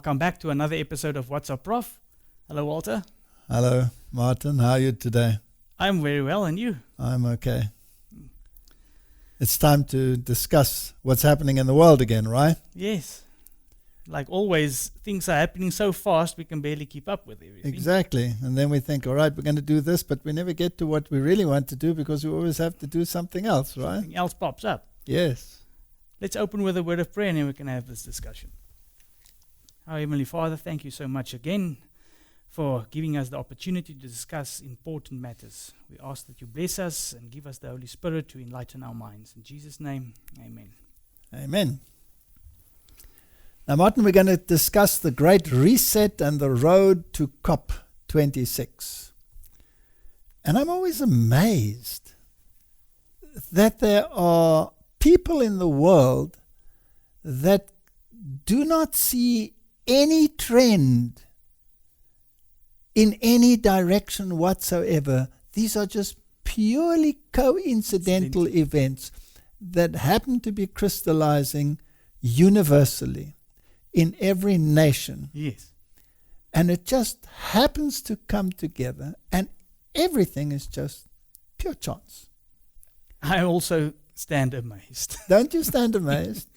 welcome back to another episode of What's Up, Prof. Hello, Walter. Hello, Martin. How are you today? I'm very well, and you? I'm okay. It's time to discuss what's happening in the world again, right? Yes. Like always, things are happening so fast we can barely keep up with everything. Exactly. And then we think, all right, we're going to do this, but we never get to what we really want to do because we always have to do something else, right? Something else pops up. Yes. Let's open with a word of prayer and then we can have this discussion. Our Heavenly Father, thank you so much again for giving us the opportunity to discuss important matters. We ask that you bless us and give us the Holy Spirit to enlighten our minds. In Jesus' name, amen. Amen. Now, Martin, we're going to discuss the Great Reset and the road to COP26. And I'm always amazed that there are people in the world that do not see any trend in any direction whatsoever. These are just purely coincidental events that happen to be crystallizing universally in every nation. Yes. And it just happens to come together, and everything is just pure chance. I also stand amazed. Don't you stand amazed?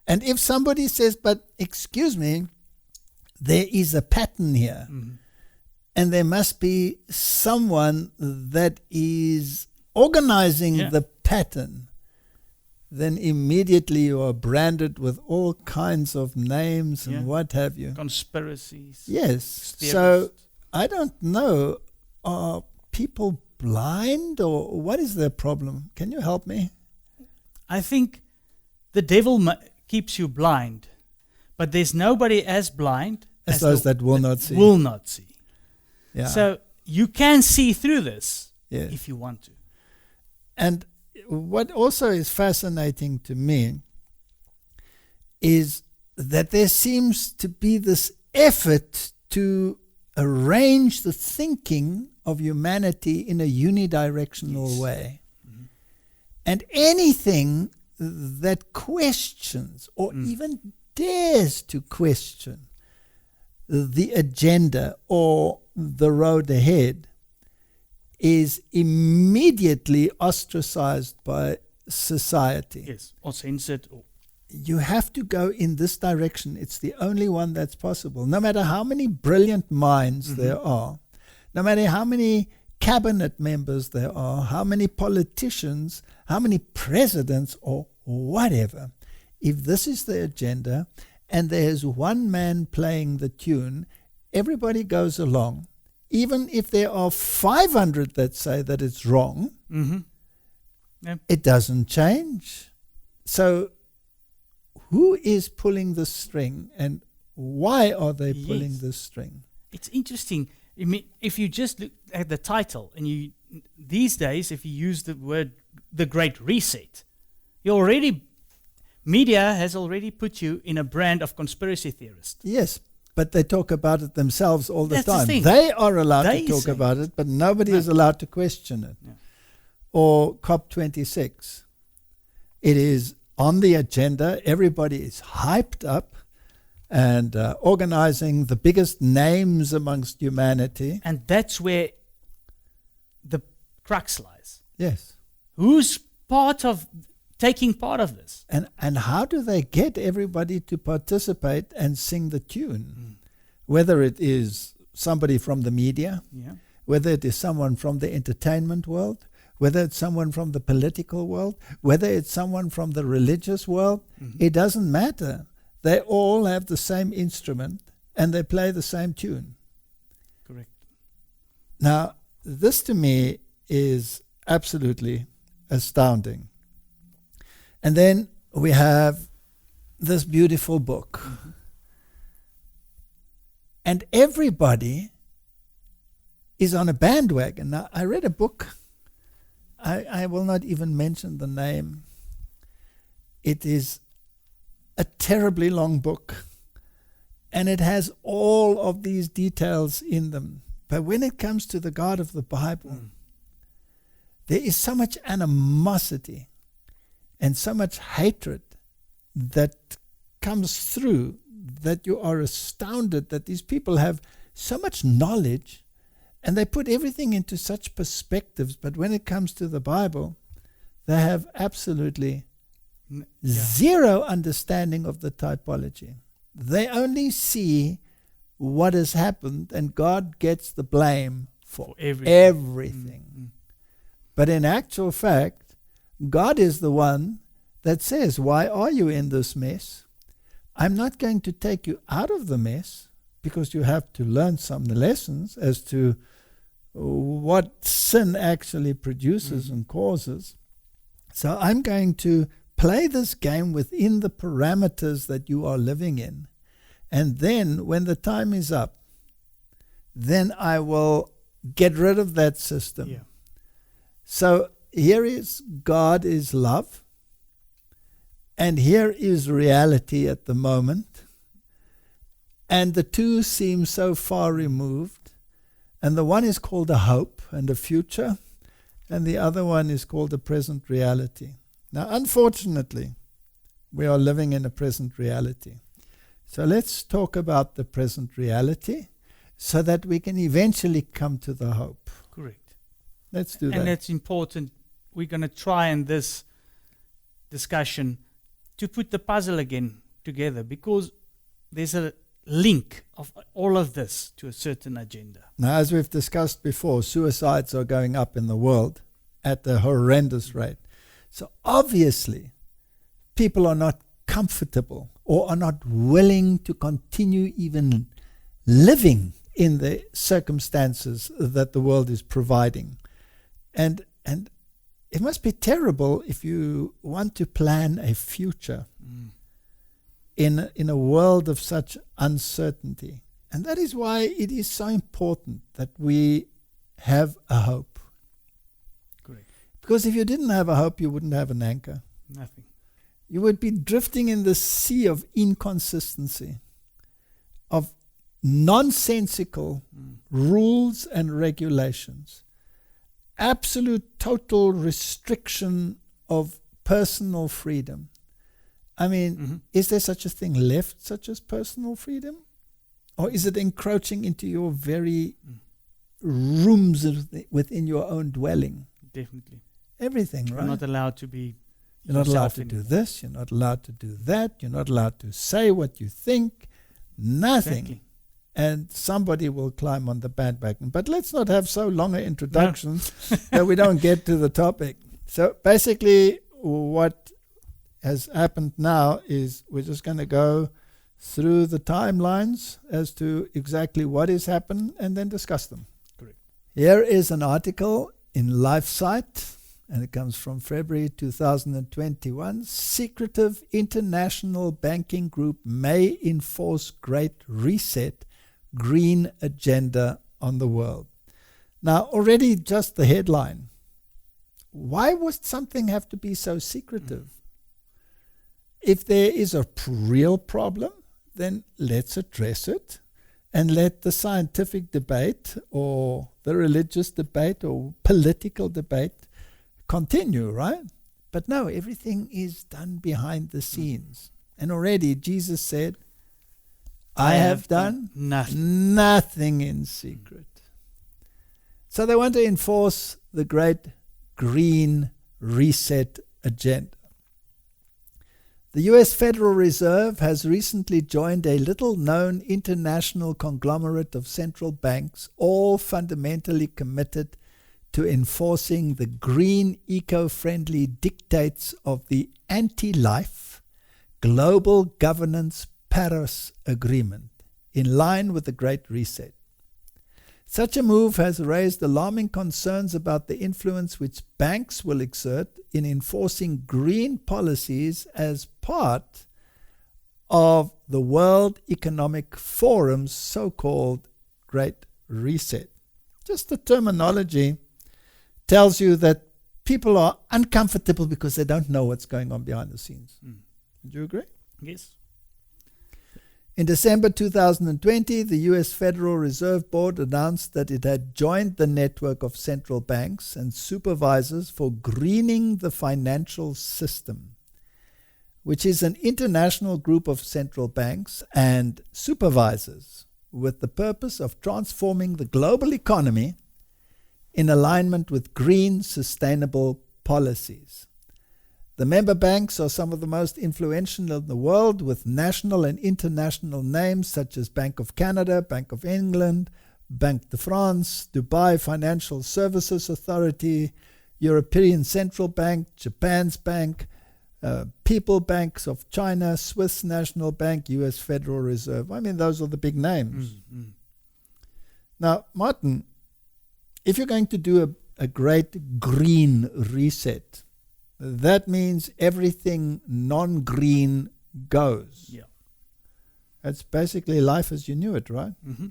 And if somebody says, but excuse me, there is a pattern here, and there must be someone that is organizing the pattern, then immediately you are branded with all kinds of names and what have you. Conspiracies. Yes. So I don't know, are people blind or what is their problem? Can you help me? I think the devil keeps you blind, but there's nobody as blind as those that will not see. Will not see. Yeah. So you can see through this if you want to. And what also is fascinating to me is that there seems to be this effort to arrange the thinking of humanity in a unidirectional way. And anything that questions or even dares to question the agenda or the road ahead is immediately ostracized by society. Yes, or censored. You have to go in this direction. It's the only one that's possible. No matter how many brilliant minds there are, no matter how many cabinet members there are, how many politicians, how many presidents or whatever, if this is the agenda and there's one man playing the tune, everybody goes along. Even if there are 500 that say that it's wrong, it doesn't change. So who is pulling the string and why are they pulling the string? It's interesting. I mean, if you just look at the title, and you these days, if you use the word "the Great Reset," media has already put you in a brand of conspiracy theorist. Yes, but they talk about it themselves all the That's time. the thing. They are allowed to talk about it, but nobody is allowed to question it. Yeah. Or COP26. It is on the agenda. Everybody is hyped up and organizing the biggest names amongst humanity. And that's where the crux lies. Yes. Who's taking part of this? And how do they get everybody to participate and sing the tune? Whether it is somebody from the media, whether it is someone from the entertainment world, whether it's someone from the political world, whether it's someone from the religious world, it doesn't matter. They all have the same instrument and they play the same tune. Correct. Now, this to me is absolutely astounding. And then we have this beautiful book. And everybody is on a bandwagon. Now, I read a book. I will not even mention the name. It is a terribly long book. And it has all of these details in them. But when it comes to the God of the Bible, there is so much animosity and so much hatred that comes through that you are astounded that these people have so much knowledge and they put everything into such perspectives, but when it comes to the Bible, they have absolutely zero understanding of the typology. They only see what has happened, and God gets the blame for everything. Mm-hmm. But in actual fact, God is the one that says, why are you in this mess? I'm not going to take you out of the mess, because you have to learn some lessons as to what sin actually produces and causes. So I'm going to play this game within the parameters that you are living in. And then when the time is up, then I will get rid of that system. Yeah. So here is God is love. And here is reality at the moment. And the two seem so far removed. And the one is called a hope and a future. And the other one is called a present reality. Now, unfortunately, we are living in a present reality. So let's talk about the present reality so that we can eventually come to the hope. Correct. Let's do that. And that's important. We're going to try in this discussion to put the puzzle again together, because there's a link of all of this to a certain agenda. Now, as we've discussed before, suicides are going up in the world at a horrendous rate. So obviously, people are not comfortable or are not willing to continue even living in the circumstances that the world is providing. And it must be terrible if you want to plan a future in a world of such uncertainty. And that is why it is so important that we have a hope. Correct. Because if you didn't have a hope, you wouldn't have an anchor. Nothing. You would be drifting in the sea of inconsistency, of nonsensical rules and regulations, absolute total restriction of personal freedom. I mean, is there such a thing left, such as personal freedom? Or is it encroaching into your very rooms within your own dwelling? Definitely. Everything, right? You're not allowed to be You're not allowed to do this. You're not allowed to do that. You're not allowed to say what you think. Nothing. Exactly. And somebody will climb on the bandwagon. But let's not have so long an introduction that we don't get to the topic. So basically what has happened now is we're just going to go through the timelines as to exactly what has happened and then discuss them. Correct. Here is an article in LifeSite, and it comes from February 2021. Secretive international banking group may enforce Great Reset green agenda on the world. Now, already just the headline. Why would something have to be so secretive? If there is a real problem, then let's address it and let the scientific debate or the religious debate or political debate continue, right? But no, everything is done behind the scenes. And already Jesus said, I have done nothing in secret. So they want to enforce the great green reset agenda. The US Federal Reserve has recently joined a little-known international conglomerate of central banks, all fundamentally committed to enforcing the green, eco-friendly dictates of the anti-life Global Governance Paris Agreement, in line with the Great Reset. Such a move has raised alarming concerns about the influence which banks will exert in enforcing green policies as part of the World Economic Forum's so-called Great Reset. Just the terminology tells you that people are uncomfortable because they don't know what's going on behind the scenes. Would you agree? Yes. In December 2020, the US Federal Reserve Board announced that it had joined the network of central banks and supervisors for greening the financial system, which is an international group of central banks and supervisors with the purpose of transforming the global economy in alignment with green, sustainable policies. The member banks are some of the most influential in the world, with national and international names such as Bank of Canada, Bank of England, Banque de France, Dubai Financial Services Authority, European Central Bank, Japan's Bank, People Banks of China, Swiss National Bank, US Federal Reserve. I mean, those are the big names. Mm-hmm. Now, Martin, if you're going to do a great green reset, that means everything non-green goes. Yeah. That's basically life as you knew it, right? Mm-hmm.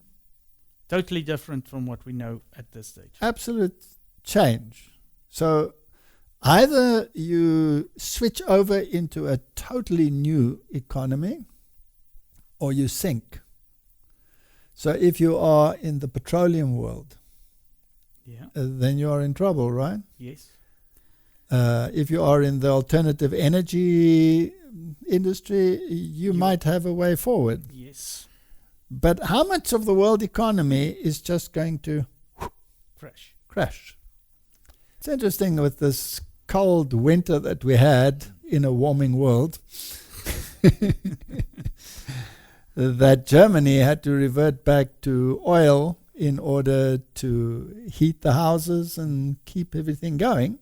Totally different from what we know at this stage. Absolute change. So either you switch over into a totally new economy or you sink. So if you are in the petroleum world, then you are in trouble, right? Yes. If you are in the alternative energy industry, you might have a way forward. Yes. But how much of the world economy is just going to crash? It's interesting with this cold winter that we had in a warming world that Germany had to revert back to oil in order to heat the houses and keep everything going,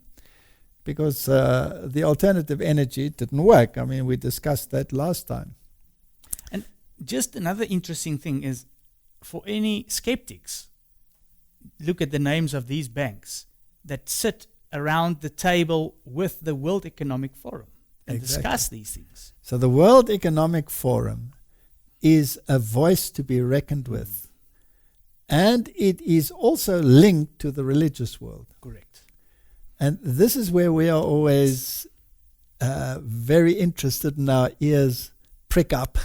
because the alternative energy didn't work. I mean, we discussed that last time. And just another interesting thing is, for any skeptics, look at the names of these banks that sit around the table with the World Economic Forum and discuss these things. So the World Economic Forum is a voice to be reckoned with. And it is also linked to the religious world. Correct. And this is where we are always very interested, in our ears prick up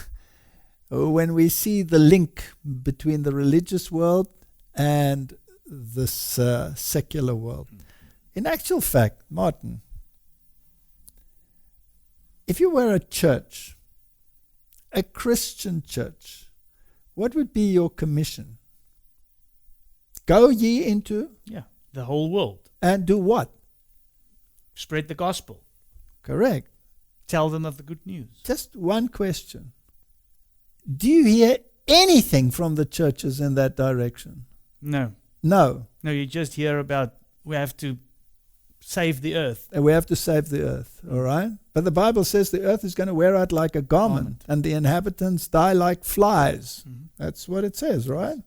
when we see the link between the religious world and this secular world. In actual fact, Martin, if you were a church, a Christian church, what would be your commission? Go ye into the whole world. And do what? Spread the gospel. Correct. Tell them of the good news. Just one question. Do you hear anything from the churches in that direction? No. No. No, you just hear about we have to save the earth. And we have to save the earth, all right? But the Bible says the earth is going to wear out like a garment, and the inhabitants die like flies. Mm-hmm. That's what it says, right?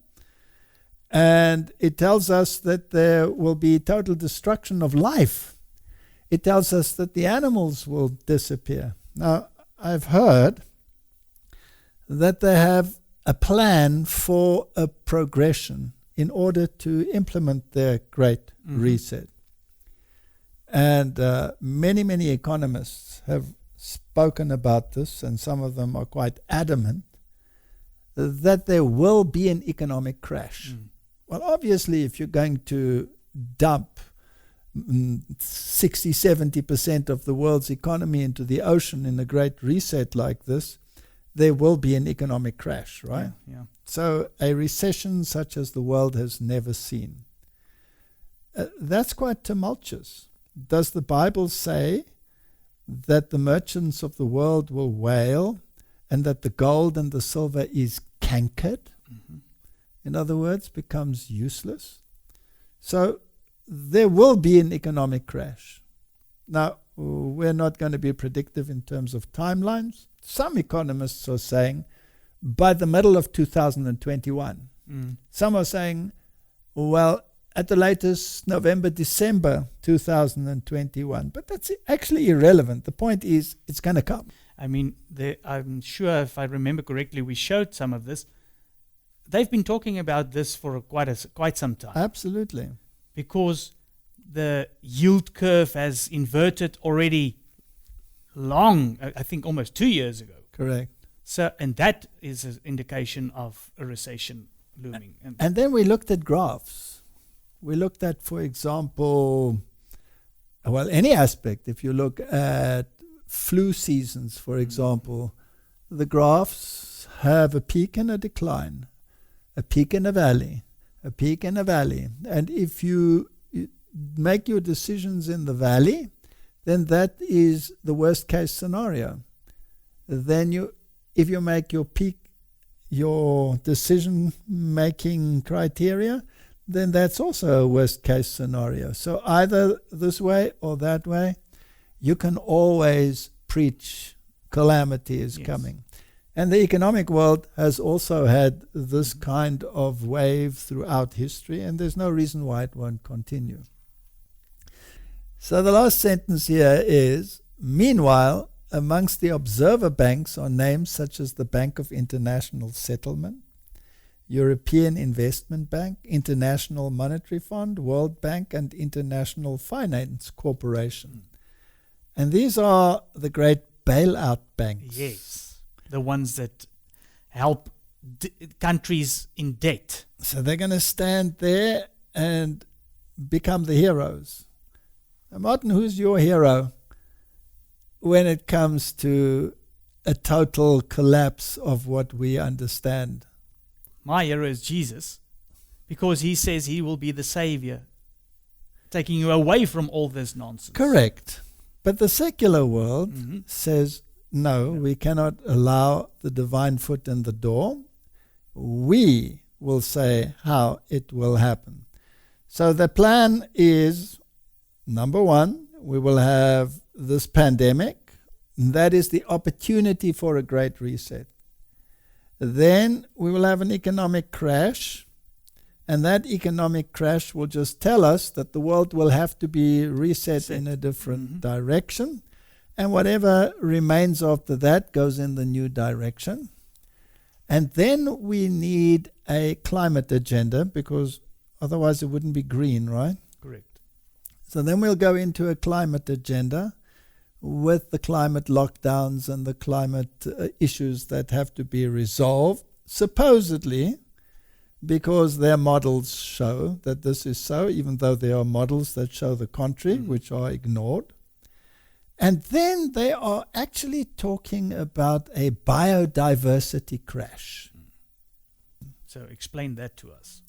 And it tells us that there will be total destruction of life. It tells us that the animals will disappear. Now, I've heard that they have a plan for a progression in order to implement their great reset. And many economists have spoken about this, and some of them are quite adamant that there will be an economic crash. Well, obviously, if you're going to dump 60-70% of the world's economy into the ocean in a great reset like this, there will be an economic crash, right? Yeah. So a recession such as the world has never seen. That's quite tumultuous. Does the Bible say that the merchants of the world will wail and that the gold and the silver is cankered? Mm-hmm. In other words, becomes useless. So there will be an economic crash. Now, we're not going to be predictive in terms of timelines. Some economists are saying by the middle of 2021. Some are saying, well, at the latest November, December 2021. But that's actually irrelevant. The point is, it's going to come. I mean, I'm sure if I remember correctly, we showed some of this. They've been talking about this for quite some time. Absolutely. Because the yield curve has inverted already long, I think almost 2 years ago. Correct. So, and that is an indication of a recession looming. And then we looked at graphs. We looked at, for example, well, any aspect. If you look at flu seasons, for example, the graphs have a peak and a decline, a peak and a valley, a peak and a valley. And if you make your decisions in the valley, then that is the worst case scenario. Then if you make your peak, your decision making criteria, then that's also a worst case scenario. So either this way or that way, you can always preach calamity is coming. And the economic world has also had this kind of wave throughout history, and there's no reason why it won't continue. So the last sentence here is, meanwhile, amongst the observer banks are names such as the Bank of International Settlement, European Investment Bank, International Monetary Fund, World Bank, and International Finance Corporation. And these are the great bailout banks. Yes, the ones that help countries in debt. So they're going to stand there and become the heroes. Now, Martin, who's your hero when it comes to a total collapse of what we understand? My hero is Jesus, because he says he will be the Savior, taking you away from all this nonsense. Correct. But the secular world says, no, we cannot allow the divine foot in the door. We will say how it will happen. So the plan is, number one, we will have this pandemic. That is the opportunity for a great reset. Then we will have an economic crash, and that economic crash will just tell us that the world will have to be reset in a different direction, and whatever remains after that goes in the new direction. And then we need a climate agenda, because otherwise it wouldn't be green, right? Correct. So then we'll go into a climate agenda with the climate lockdowns and the climate issues that have to be resolved, supposedly, because their models show that this is so, even though there are models that show the contrary, which are ignored. And then they are actually talking about a biodiversity crash. So explain that to us.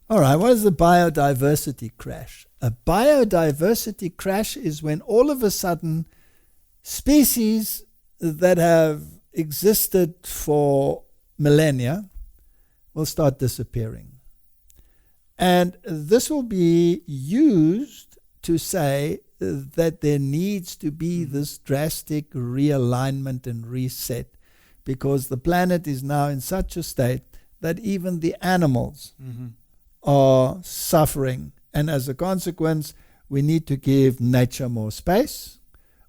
All right, what is the biodiversity crash? A biodiversity crash is when all of a sudden species that have existed for millennia will start disappearing. And this will be used to say that there needs to be this drastic realignment and reset, because the planet is now in such a state that even the animals are suffering. And as a consequence, we need to give nature more space.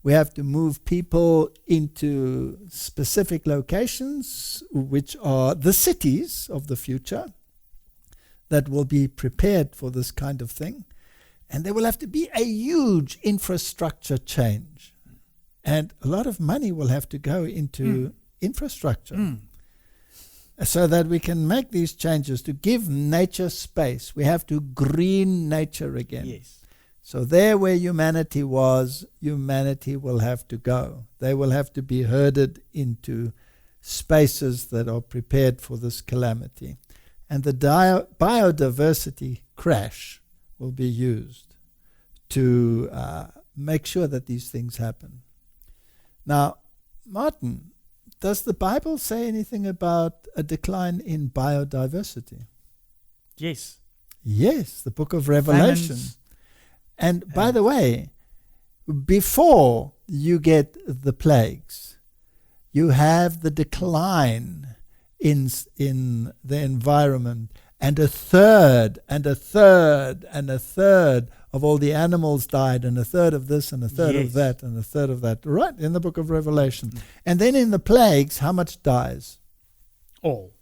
We have to move people into specific locations, which are the cities of the future, that will be prepared for this kind of thing. And there will have to be a huge infrastructure change. And a lot of money will have to go into infrastructure so that we can make these changes to give nature space. We have to green nature again. Yes. So there where humanity was, humanity will have to go. They will have to be herded into spaces that are prepared for this calamity. And the biodiversity crash will be used to make sure that these things happen. Now, Martin, does the Bible say anything about a decline in biodiversity? Yes. Yes, the book of Revelation. Famines. And by the way, before you get the plagues, you have the decline in the environment, and a third and a third and a third of all the animals died, and a third of this and a third of that and a third of that, right in the book of Revelation. And then in the plagues, how much dies? All.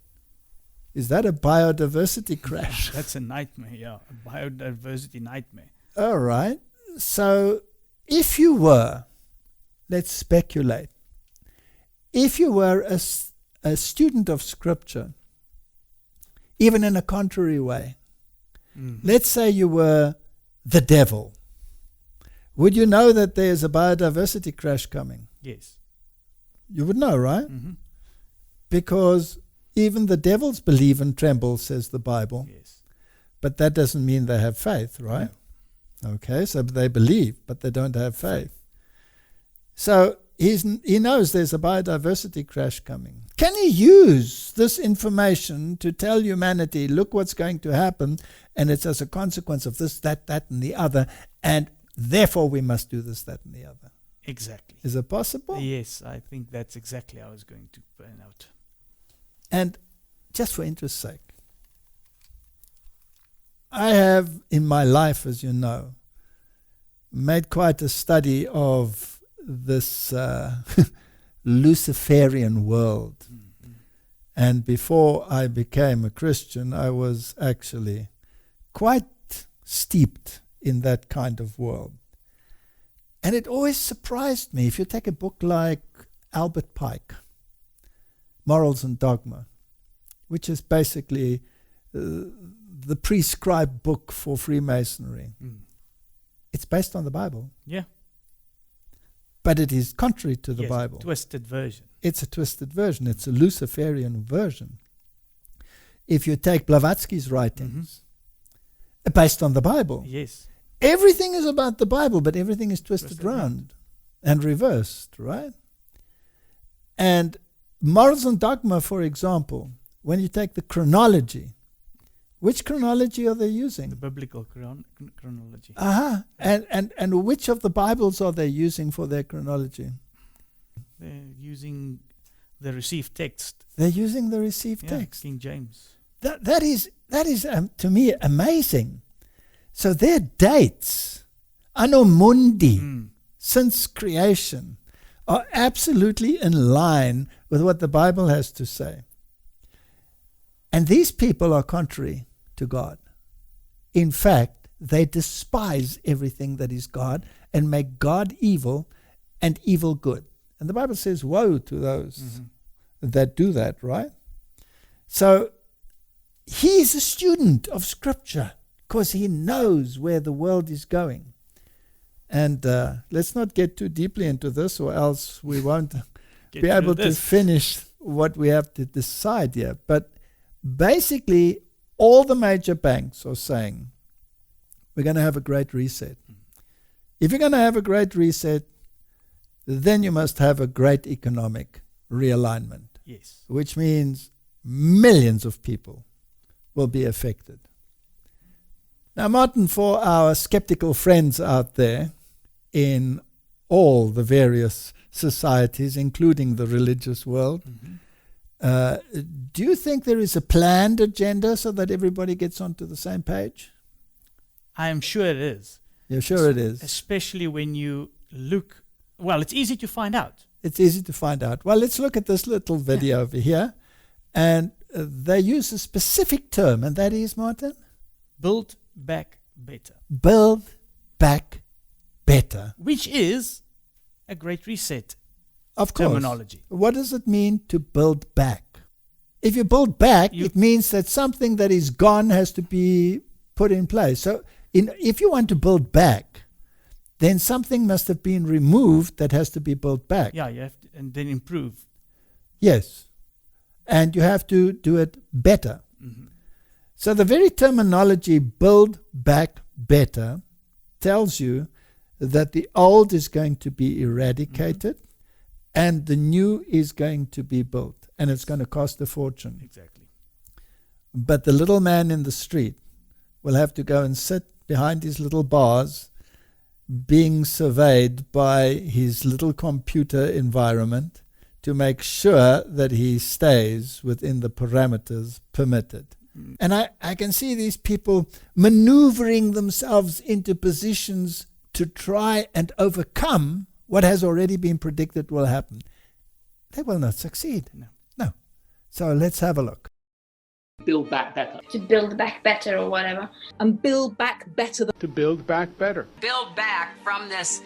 Is that a biodiversity crash? That's a nightmare, yeah. A biodiversity nightmare. All right. So if you were, let's speculate, if you were a student of Scripture, even in a contrary way, let's say you were the devil, would you know that there's a biodiversity crash coming? Yes. You would know, right? Mm-hmm. Because even the devils believe and tremble, says the Bible. Yes. But that doesn't mean they have faith, right? No. Okay, so they believe, but they don't have faith. So he knows there's a biodiversity crash coming. Can he use this information to tell humanity, look what's going to happen, and it's as a consequence of this, that, and the other, and therefore we must do this, that, and the other? Exactly. Is it possible? Yes, I think that's exactly how I was going to point out. And just for interest's sake, I have in my life, as you know, made quite a study of this Luciferian world. Mm-hmm. And before I became a Christian, I was actually quite steeped in that kind of world. And it always surprised me. If you take a book like Albert Pike, Morals and Dogma, which is basically the prescribed book for Freemasonry, it's based on the Bible. Yeah. But it is contrary to the Yes, Bible. Twisted version. It's a twisted version. It's a Luciferian version. If you take Blavatsky's writings, based on the Bible, Yes. everything is about the Bible, but everything is twisted Twisted round and reversed, right? And Morals and Dogma, for example, when you take the chronology, which chronology are they using? The biblical chronology. And which of the Bibles are they using for their chronology? They're using the received text. They're using the received text. King James. That is to me amazing. So their dates, anno mundi, since creation, are absolutely in line with what the Bible has to say. And these people are contrary to God. In fact, they despise everything that is God and make God evil and evil good. And the Bible says, woe to those that do that, right? So he's a student of Scripture because he knows where the world is going. And let's not get too deeply into this, or else we won't be able to finish what we have to decide here. But basically, all the major banks are saying, we're going to have a great reset. If you're going to have a great reset, then you must have a great economic realignment. Yes. Which means millions of people will be affected. Now, Martin, for our skeptical friends out there in all the various societies, including the religious world, do you think there is a planned agenda so that everybody gets onto the same page? I am sure it is. You're sure it is? Especially when you look, well, it's easy to find out. It's easy to find out. Well, let's look at this little video over here. And they use a specific term, and that is, Martin? Build back better. Build back better. Which is a great reset. Of course. Terminology. What does it mean to build back? If you build back, it means that something that is gone has to be put in place. So if you want to build back, then something must have been removed that has to be built back. Yeah, you have to, and then improve. Yes. And you have to do it better. Mm-hmm. So the very terminology build back better tells you that the old is going to be eradicated and the new is going to be built, and it's going to cost a fortune. Exactly. But the little man in the street will have to go and sit behind his little bars, being surveyed by his little computer environment to make sure that he stays within the parameters permitted. And I can see these people maneuvering themselves into positions to try and overcome what has already been predicted will happen. They will not succeed. No. So let's have a look. Build back better. To build back better or whatever. And build back better. To build back better. Build back from this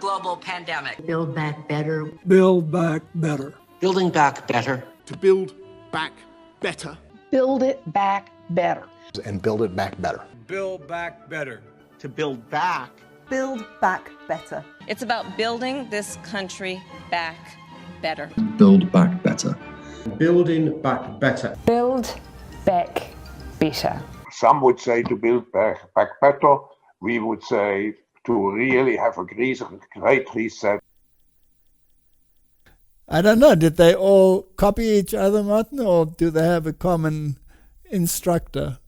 global pandemic. Build back better. Build back better. Building back better. To build back better. Build it back better. And build it back better. Build back better. To build back Build Back Better. It's about building this country back better. Build back better. Building back better. Build back better. Some would say to build back better. We would say to really have a great reset. I don't know, did they all copy each other, Martin, or do they have a common instructor?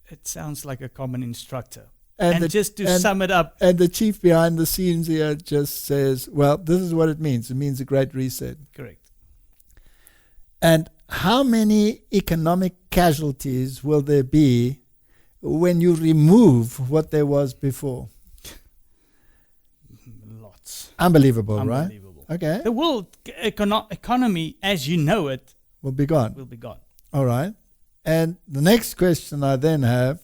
It sounds like a common instructor. And just to sum it up. And the chief behind the scenes here just says, well, this is what it means. It means a great reset. Correct. And how many economic casualties will there be when you remove what there was before? Lots. Unbelievable, right? Okay. The world economy, as you know it, will be gone. All right. And the next question I then have,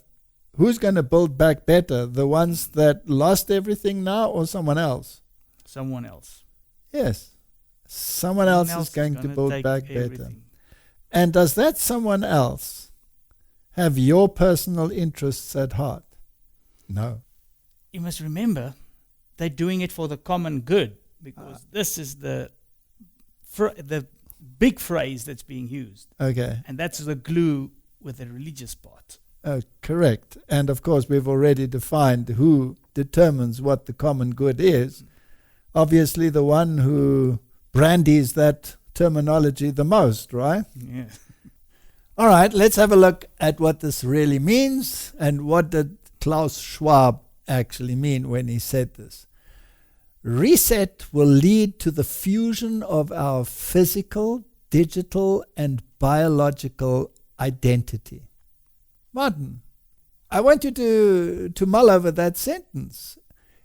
who's going to build back better? The ones that lost everything now or someone else? Someone else. Yes. Someone else is going to build back better. And does that someone else have your personal interests at heart? No. You must remember, they're doing it for the common good, because this is the big phrase that's being used. Okay. And that's the glue with the religious part. Correct. And of course, we've already defined who determines what the common good is. Obviously, the one who brandies that terminology the most, right? Yeah. All right, let's have a look at what this really means and what did Klaus Schwab actually mean when he said this. Reset will lead to the fusion of our physical, digital, and biological identity. Martin, I want you to mull over that sentence.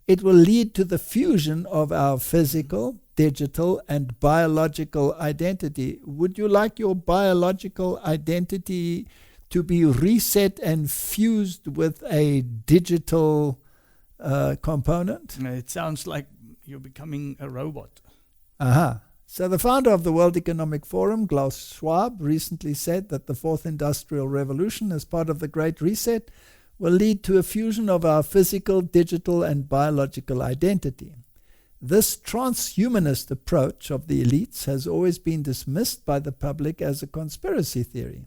It will lead to the fusion of our physical, digital, and biological identity. Would you like your biological identity to be reset and fused with a digital component? It sounds like you're becoming a robot. So the founder of the World Economic Forum, Klaus Schwab, recently said that the fourth industrial revolution, as part of the Great Reset, will lead to a fusion of our physical, digital, and biological identity. This transhumanist approach of the elites has always been dismissed by the public as a conspiracy theory.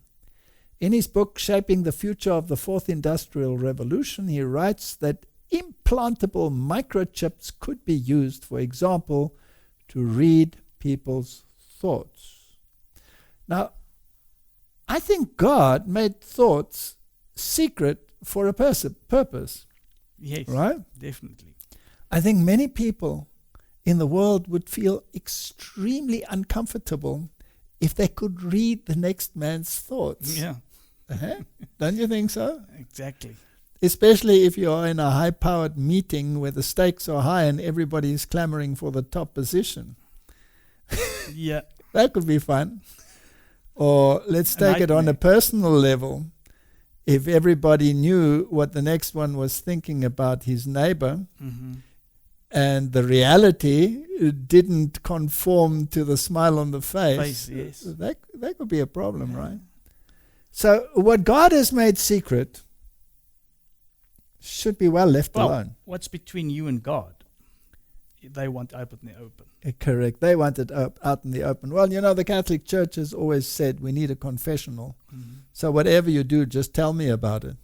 In his book, Shaping the Future of the Fourth Industrial Revolution, he writes that implantable microchips could be used, for example, to read people's thoughts. Now, I think God made thoughts secret for a purpose. Yes, right? Definitely. I think many people in the world would feel extremely uncomfortable if they could read the next man's thoughts. Yeah. Don't you think so? Exactly. Especially if you're in a high-powered meeting where the stakes are high and everybody is clamoring for the top position. Yeah. That could be fun. Or let's take it on a personal level. If everybody knew what the next one was thinking about his neighbor, and the reality didn't conform to the smile on the face, yes. that could be a problem, right? So what God has made secret should be well left alone. What's between you and God? They want out in the open. Correct. They want it out in the open. Well, the Catholic Church has always said we need a confessional. So whatever you do, just tell me about it.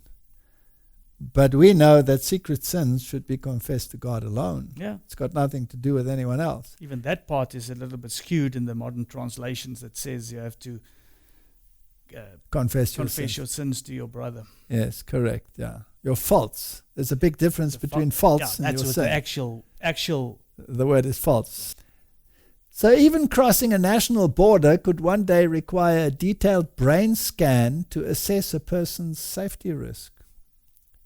But we know that secret sins should be confessed to God alone. Yeah. It's got nothing to do with anyone else. Even that part is a little bit skewed in the modern translations that says you have to confess your sins to your brother. Yes, correct. Yeah. Your faults. There's a big difference between faults and your sin. That's what the actual... The word is false. So even crossing a national border could one day require a detailed brain scan to assess a person's safety risk.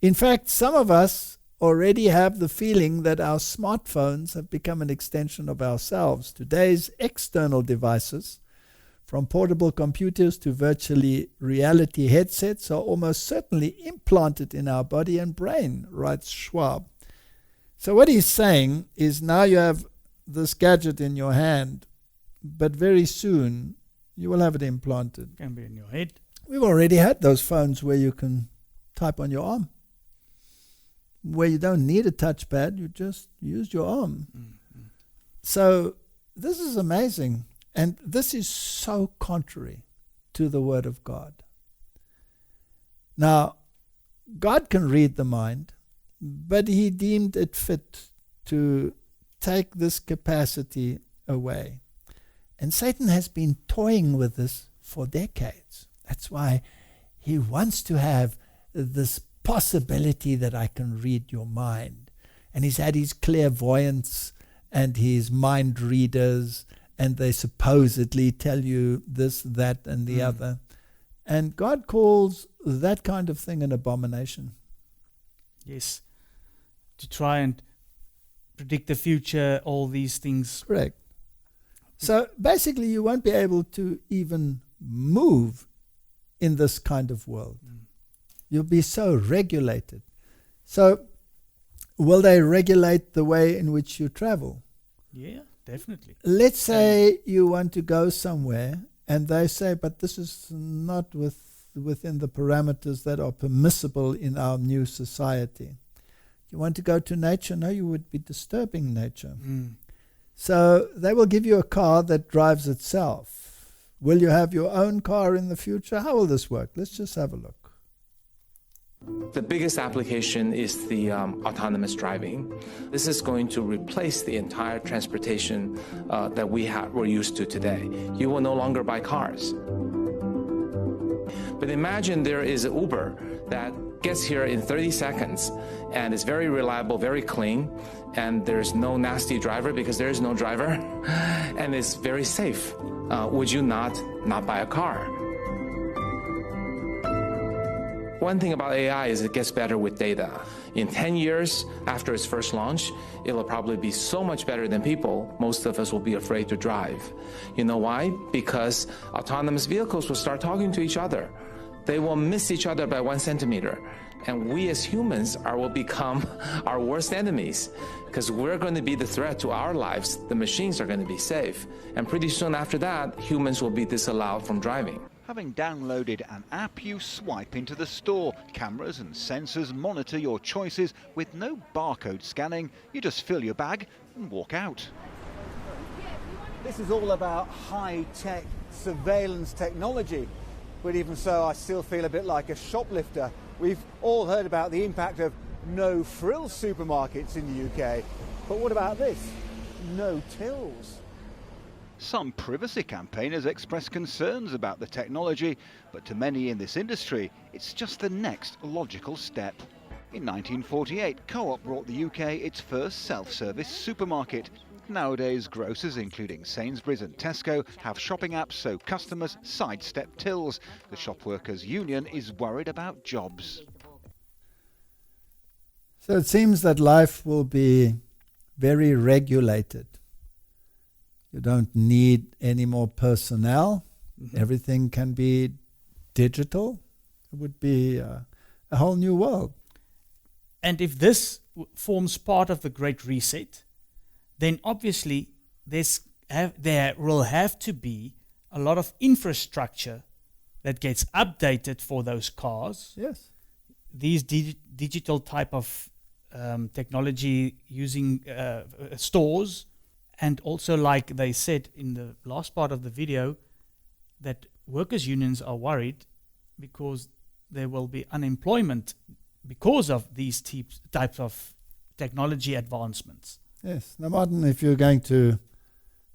In fact, some of us already have the feeling that our smartphones have become an extension of ourselves. Today's external devices, from portable computers to virtually reality headsets, are almost certainly implanted in our body and brain, writes Schwab. So what he's saying is now you have this gadget in your hand, but very soon you will have it implanted. It can be in your head. We've already had those phones where you can type on your arm. where you don't need a touchpad, you just use your arm. So this is amazing. And this is so contrary to the Word of God. Now, God can read the mind, but he deemed it fit to take this capacity away. And Satan has been toying with this for decades. That's why he wants to have this possibility that I can read your mind. And he's had his clairvoyants and his mind readers, and they supposedly tell you this, that, and the other. And God calls that kind of thing an abomination. Yes. To try and predict the future, all these things. Correct. So basically you won't be able to even move in this kind of world. You'll be so regulated. So will they regulate the way in which you travel? Yeah, definitely. Let's say you want to go somewhere and they say, but this is not within the parameters that are permissible in our new society. You want to go to nature? No, you would be disturbing nature. So they will give you a car that drives itself. Will you have your own car in the future? How will this work? Let's just have a look. The biggest application is the autonomous driving. This is going to replace the entire transportation that we're used to today. You will no longer buy cars. But imagine there is an Uber that gets here in 30 seconds and is very reliable, very clean, and there's no nasty driver because there is no driver, and it's very safe. Would you not buy a car? One thing about AI is it gets better with data. In 10 years after its first launch, it will probably be so much better than people, most of us will be afraid to drive. You know why? Because autonomous vehicles will start talking to each other. They will miss each other by 1 centimeter. And we as humans will become our worst enemies because we're going to be the threat to our lives. The machines are going to be safe. And pretty soon after that, humans will be disallowed from driving. Having downloaded an app, you swipe into the store. Cameras and sensors monitor your choices with no barcode scanning. You just fill your bag and walk out. This is all about high-tech surveillance technology. But even so, I still feel a bit like a shoplifter. We've all heard about the impact of no-frills supermarkets in the UK. But what about this? No tills. Some privacy campaigners express concerns about the technology, but to many in this industry, it's just the next logical step. In 1948, Co-op brought the UK its first self-service supermarket. Nowadays, grocers, including Sainsbury's and Tesco, have shopping apps so customers sidestep tills. The Shop Workers Union is worried about jobs. So it seems that life will be very regulated. You don't need any more personnel. Everything can be digital. It would be a whole new world. And if this forms part of the Great Reset, then obviously there will have to be a lot of infrastructure that gets updated for those cars. Yes. These digital type of technology using stores. And also, like they said in the last part of the video, that workers' unions are worried because there will be unemployment because of these types of technology advancements. Yes. Now, Martin, if you're going to,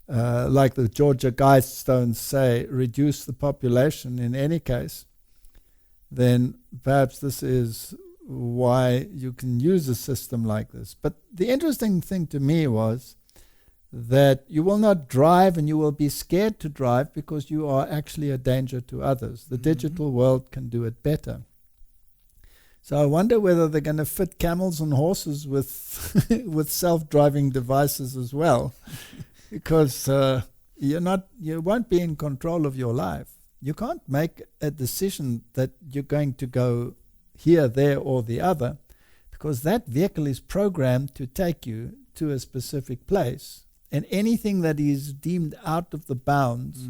like the Georgia Guidestones say, reduce the population in any case, then perhaps this is why you can use a system like this. But the interesting thing to me was that you will not drive and you will be scared to drive because you are actually a danger to others. The digital world can do it better. So I wonder whether they're going to fit camels and horses with with self-driving devices as well, because you won't be in control of your life. You can't make a decision that you're going to go here, there, or the other, because that vehicle is programmed to take you to a specific place. And anything that is deemed out of the bounds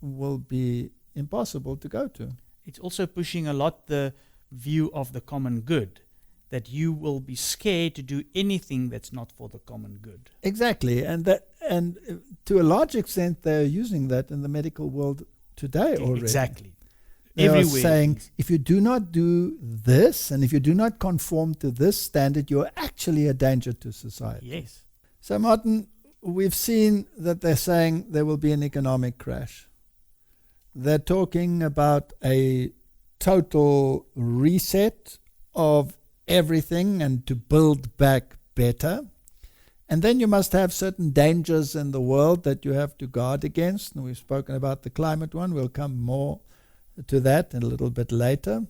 will be impossible to go to. It's also pushing a lot the view of the common good, that you will be scared to do anything that's not for the common good. Exactly, and to a large extent, they are using that in the medical world today already. Exactly. They Everywhere. are saying, if you do not do this, and if you do not conform to this standard, you are actually a danger to society. Yes. So, Martin, we've seen that they're saying there will be an economic crash. They're talking about a total reset of everything and to build back better. And then you must have certain dangers in the world that you have to guard against. And we've spoken about the climate one. We'll come more to that in a little bit later.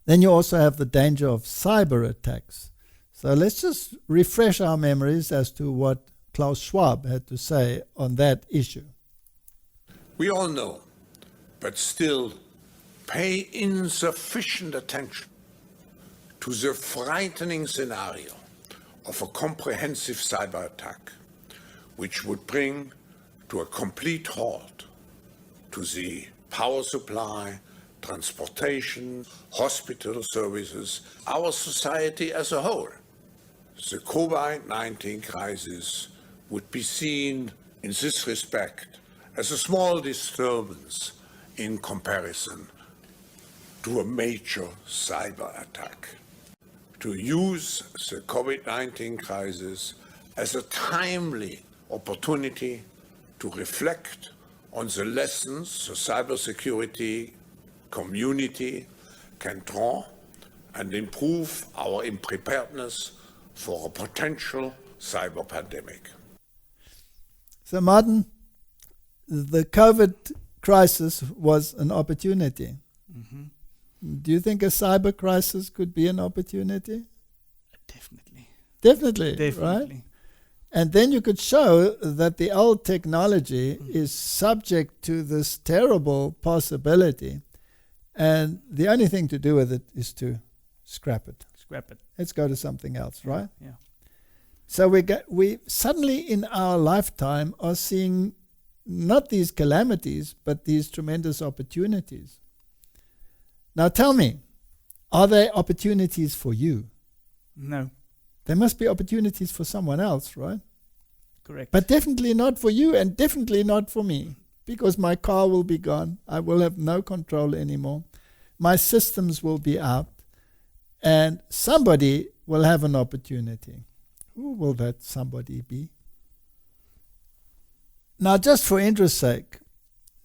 Then you also have the danger of cyber attacks. So let's just refresh our memories as to what Klaus Schwab had to say on that issue. We all know, but still pay insufficient attention to the frightening scenario of a comprehensive cyber attack, which would bring to a complete halt to the power supply, transportation, hospital services, our society as a whole. The COVID-19 crisis would be seen in this respect as a small disturbance in comparison to a major cyber attack. To use the COVID-19 crisis as a timely opportunity to reflect on the lessons the cybersecurity community can draw and improve our preparedness for a potential cyber pandemic. So, Martin, the COVID crisis was an opportunity. Mm-hmm. Do you think a cyber crisis could be an opportunity? Definitely. Definitely, right? And then you could show that the old technology is subject to this terrible possibility. And the only thing to do with it is to scrap it. Scrap it. Let's go to something else, right? Yeah. So we suddenly in our lifetime are seeing not these calamities, but these tremendous opportunities. Now tell me, are there opportunities for you? No. There must be opportunities for someone else, right? Correct. But definitely not for you and definitely not for me, because my car will be gone. I will have no control anymore. My systems will be out, and somebody will have an opportunity. Who will that somebody be? Now, just for interest's sake,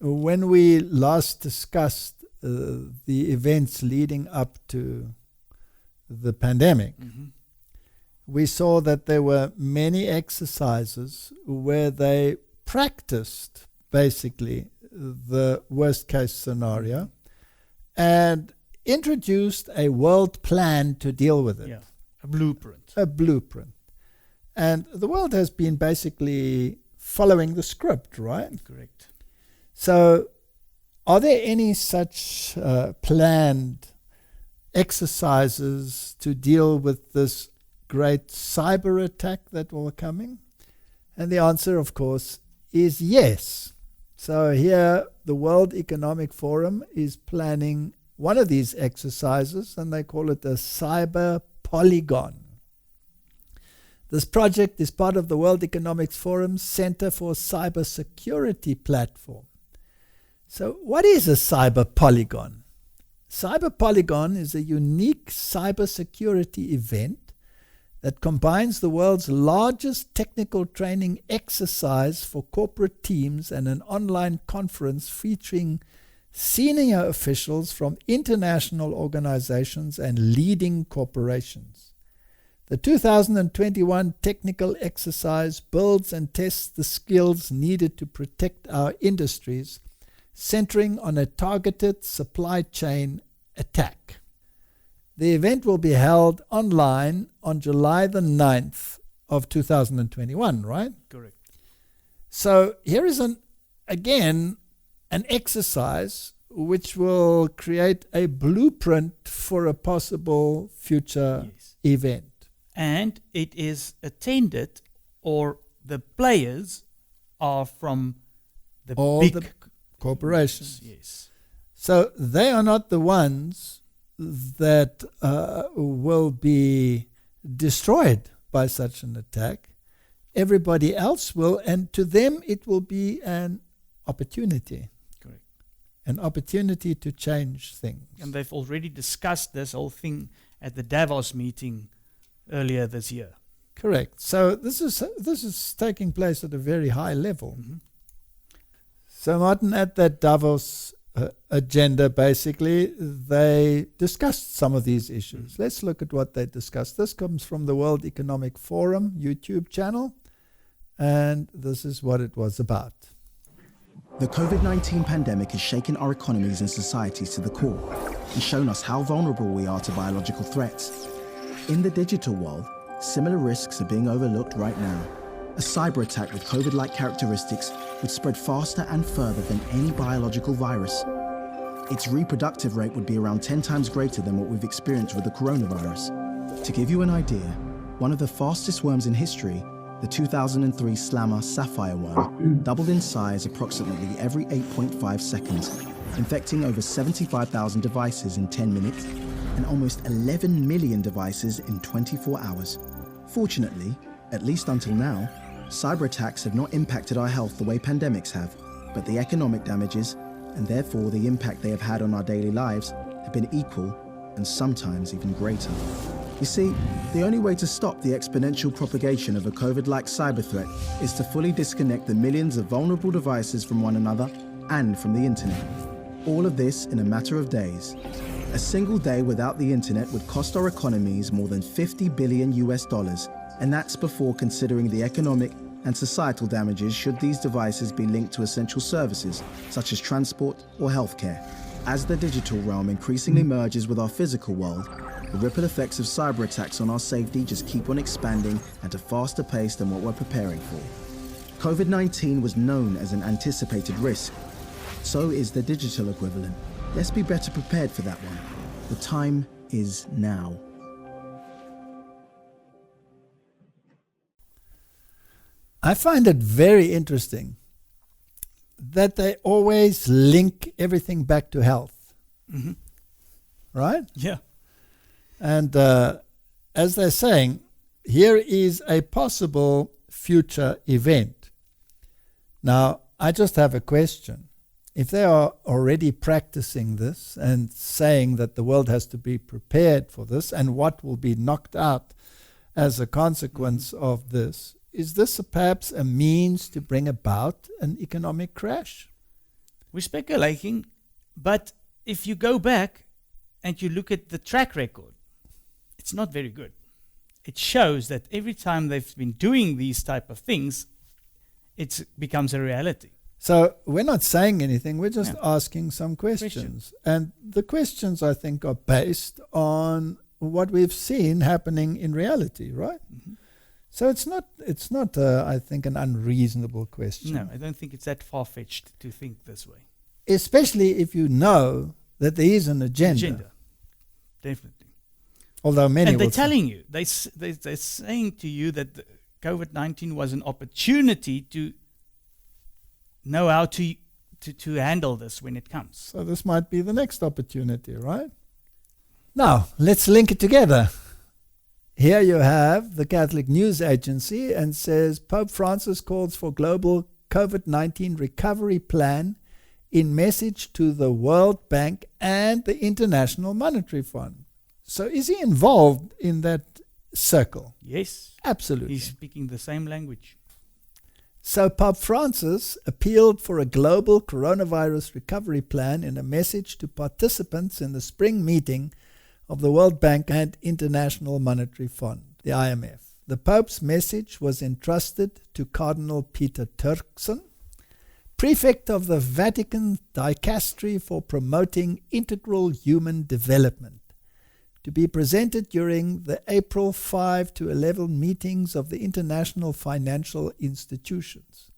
when we last discussed the events leading up to the pandemic, we saw that there were many exercises where they practiced basically the worst case scenario and introduced a world plan to deal with it. Yeah, a blueprint. A blueprint. And the world has been basically following the script, right? Correct. So are there any such planned exercises to deal with this great cyber attack that will be coming? And the answer, of course, is yes. So here, the World Economic Forum is planning one of these exercises, and they call it a cyber polygon. This project is part of the World Economic Forum's Center for Cybersecurity platform. So what is a cyber polygon? Cyber polygon is a unique cybersecurity event that combines the world's largest technical training exercise for corporate teams and an online conference featuring senior officials from international organizations and leading corporations. The 2021 technical exercise builds and tests the skills needed to protect our industries, centering on a targeted supply chain attack. The event will be held online on July the 9th of 2021, right? Correct. So here is an exercise which will create a blueprint for a possible future event. And it is attended, or the players are from all big the corporations. Yes. So they are not the ones that will be destroyed by such an attack. Everybody else will, and to them it will be an opportunity. Correct. An opportunity to change things. And they've already discussed this whole thing at the Davos meeting earlier this year. Correct. So this is taking place at a very high level. Mm-hmm. So Martin, at that Davos agenda, basically, they discussed some of these issues. Mm-hmm. Let's look at what they discussed. This comes from the World Economic Forum YouTube channel, and this is what it was about. The COVID-19 pandemic has shaken our economies and societies to the core and shown us how vulnerable we are to biological threats. In the digital world, similar risks are being overlooked right now. A cyber attack with COVID-like characteristics would spread faster and further than any biological virus. Its reproductive rate would be around 10 times greater than what we've experienced with the coronavirus. To give you an idea, one of the fastest worms in history, the 2003 Slammer sapphire worm, doubled in size approximately every 8.5 seconds, infecting over 75,000 devices in 10 minutes and almost 11 million devices in 24 hours. Fortunately, at least until now, cyber attacks have not impacted our health the way pandemics have, but the economic damages, and therefore the impact they have had on our daily lives, have been equal and sometimes even greater. You see, the only way to stop the exponential propagation of a COVID-like cyber threat is to fully disconnect the millions of vulnerable devices from one another and from the internet. All of this in a matter of days. A single day without the internet would cost our economies more than $50 billion, and that's before considering the economic and societal damages should these devices be linked to essential services such as transport or healthcare. As the digital realm increasingly merges with our physical world, the ripple effects of cyber attacks on our safety just keep on expanding at a faster pace than what we're preparing for. COVID-19 was known as an anticipated risk. So is the digital equivalent. Let's be better prepared for that one. The time is now. I find it very interesting that they always link everything back to health. Mm-hmm. Right? Yeah. And as they're saying, here is a possible future event. Now, I just have a question. If they are already practicing this and saying that the world has to be prepared for this and what will be knocked out as a consequence of this, is this perhaps a means to bring about an economic crash? We're speculating, but if you go back and you look at the track record, it's not very good. It shows that every time they've been doing these type of things, it becomes a reality. So we're not saying anything, we're just asking some questions. And the questions, I think, are based on what we've seen happening in reality, right? Mm-hmm. So it's not I think, an unreasonable question. No, I don't think it's that far-fetched to think this way. Especially if you know that there is an agenda. Definitely. Although many and they're telling you, they're saying to you that COVID-19 was an opportunity to know how to handle this when it comes. So this might be the next opportunity, right? Now, let's link it together. Here you have the Catholic News Agency and says Pope Francis calls for global COVID-19 recovery plan in message to the World Bank and the International Monetary Fund. So is he involved in that circle? Yes. Absolutely. He's speaking the same language. So Pope Francis appealed for a global coronavirus recovery plan in a message to participants in the spring meeting of the World Bank and International Monetary Fund, the IMF. The Pope's message was entrusted to Cardinal Peter Turkson, prefect of the Vatican Dicastery for Promoting Integral Human Development, to be presented during the April 5 to 11 meetings of the international financial institutions.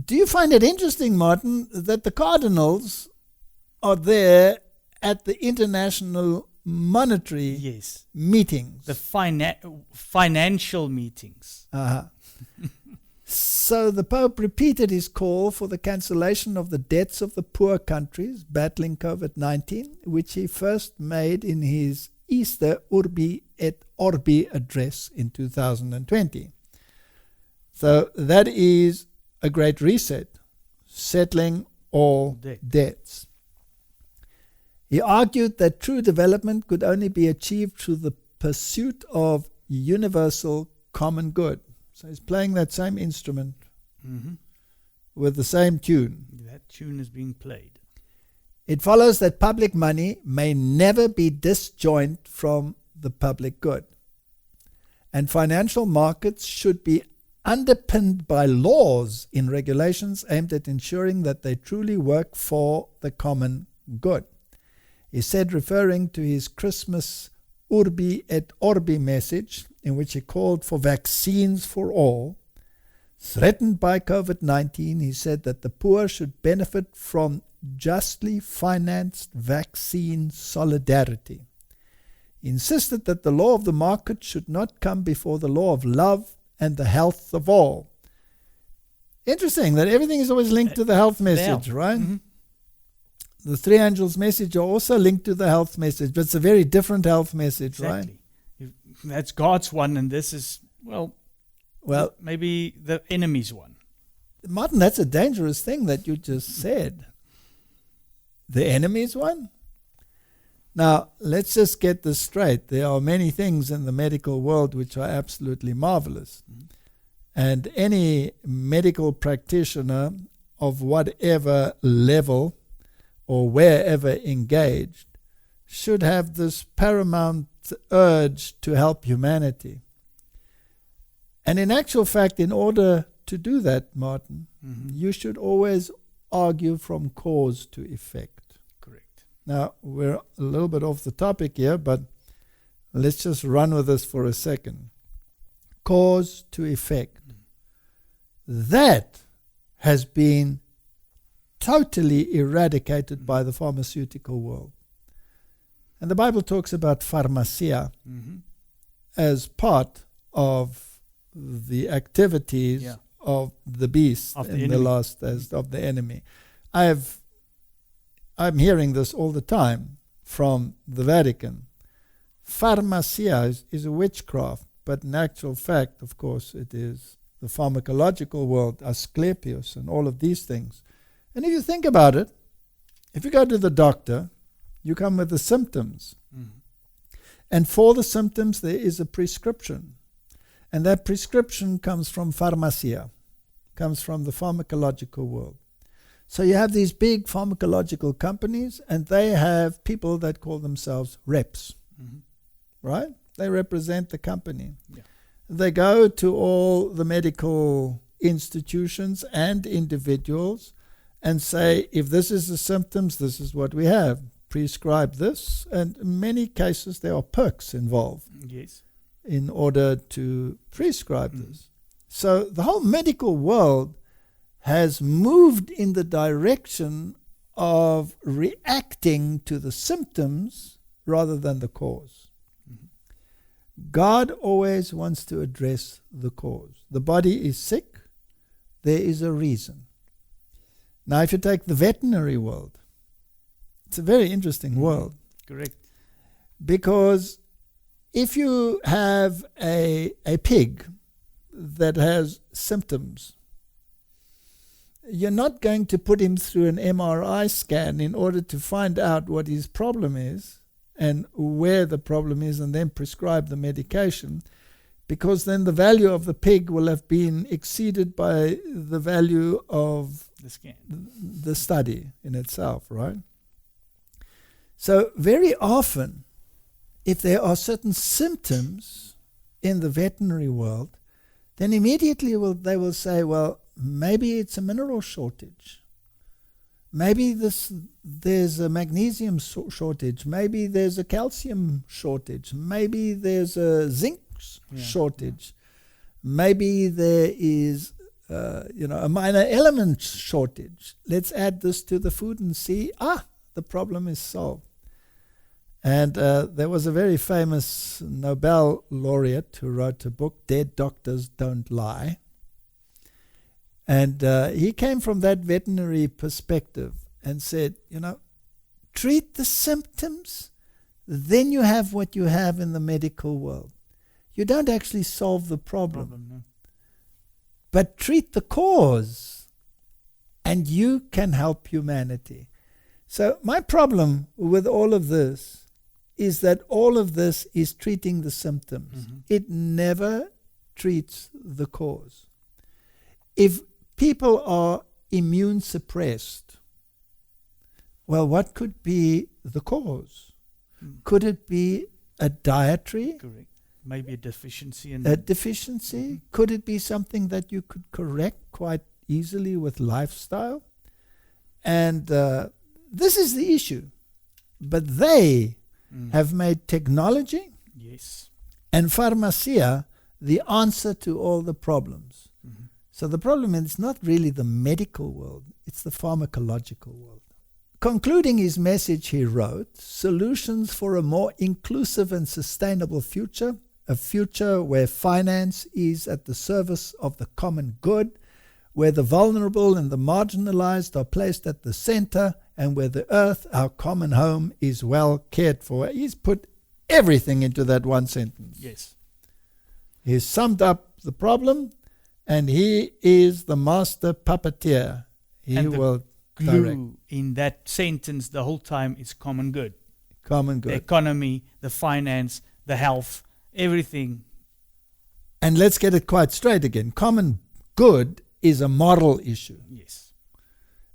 Do you find it interesting, Martin, that the cardinals are there at the international monetary meetings? The financial meetings. Uh-huh. So the Pope repeated his call for the cancellation of the debts of the poor countries battling COVID-19, which he first made in his Easter Urbi et Orbi address in 2020. So that is a great reset, settling all debts. He argued that true development could only be achieved through the pursuit of universal common good. So he's playing that same instrument with the same tune. That tune is being played. It follows that public money may never be disjoint from the public good. And financial markets should be underpinned by laws in regulations aimed at ensuring that they truly work for the common good. He said, referring to his Christmas Urbi et Orbi message, in which he called for vaccines for all, threatened by COVID-19, he said that the poor should benefit from justly financed vaccine solidarity. He insisted that the law of the market should not come before the law of love and the health of all. Interesting that everything is always linked to the health message, right? The three angels' message are also linked to the health message, but it's a very different health message, right? That's God's one, and this is, well, maybe the enemy's one. Martin, that's a dangerous thing that you just said. The enemy's one? Now, let's just get this straight. There are many things in the medical world which are absolutely marvelous. And any medical practitioner of whatever level or wherever engaged should have this paramount urge to help humanity. And in actual fact, in order to do that, Martin, you should always argue from cause to effect. Correct. Now, we're a little bit off the topic here, but let's just run with this for a second. Cause to effect. That has been totally eradicated by the pharmaceutical world. And the Bible talks about pharmacia as part of the activities of the beast of the last of the enemy. I'm hearing this all the time from the Vatican. Pharmacia is a witchcraft, but in actual fact, of course, it is the pharmacological world, Asclepius and all of these things. And if you think about it, if you go to the doctor, you come with the symptoms. And for the symptoms, there is a prescription. And that prescription comes from pharmacia, comes from the pharmacological world. So you have these big pharmacological companies, and they have people that call themselves reps, right? They represent the company. Yeah. They go to all the medical institutions and individuals and say, if this is the symptoms, this is what we have. Prescribe this. And in many cases, there are perks involved. Yes. In order to prescribe this. So the whole medical world has moved in the direction of reacting to the symptoms rather than the cause. God always wants to address the cause. The body is sick, there is a reason. Now, if you take the veterinary world, it's a very interesting world. Correct. Because if you have a pig that has symptoms, you're not going to put him through an MRI scan in order to find out what his problem is and where the problem is and then prescribe the medication, because then the value of the pig will have been exceeded by the value of the scan, the study in itself, right? So very often, if there are certain symptoms in the veterinary world, then immediately they will say, well, maybe it's a mineral shortage. Maybe there's a magnesium shortage. Maybe there's a calcium shortage. Maybe there's a zinc shortage. Maybe there is a minor element shortage. Let's add this to the food and see, the problem is solved. And there was a very famous Nobel laureate who wrote a book, Dead Doctors Don't Lie. And he came from that veterinary perspective and said, treat the symptoms, then you have what you have in the medical world. You don't actually solve the problem. No. But treat the cause, and you can help humanity. So my problem with all of this is that all of this is treating the symptoms. Mm-hmm. It never treats the cause. If people are immune suppressed, well, what could be the cause? Could it be a dietary? Correct. Maybe a deficiency. A deficiency? Could it be something that you could correct quite easily with lifestyle? And this is the issue. But they have made technology and pharmacia the answer to all the problems. Mm-hmm. So the problem is not really the medical world, it's the pharmacological world. Concluding his message, he wrote, "Solutions for a more inclusive and sustainable future, a future where finance is at the service of the common good, where the vulnerable and the marginalized are placed at the center, and where the earth, our common home, is well cared for." He's put everything into that one sentence. Yes. He's summed up the problem, and he is the master puppeteer. He will direct. Glue in that sentence the whole time is common good. Common good. The economy, the finance, the health, everything. And let's get it quite straight again. Common good is a moral issue. Yes.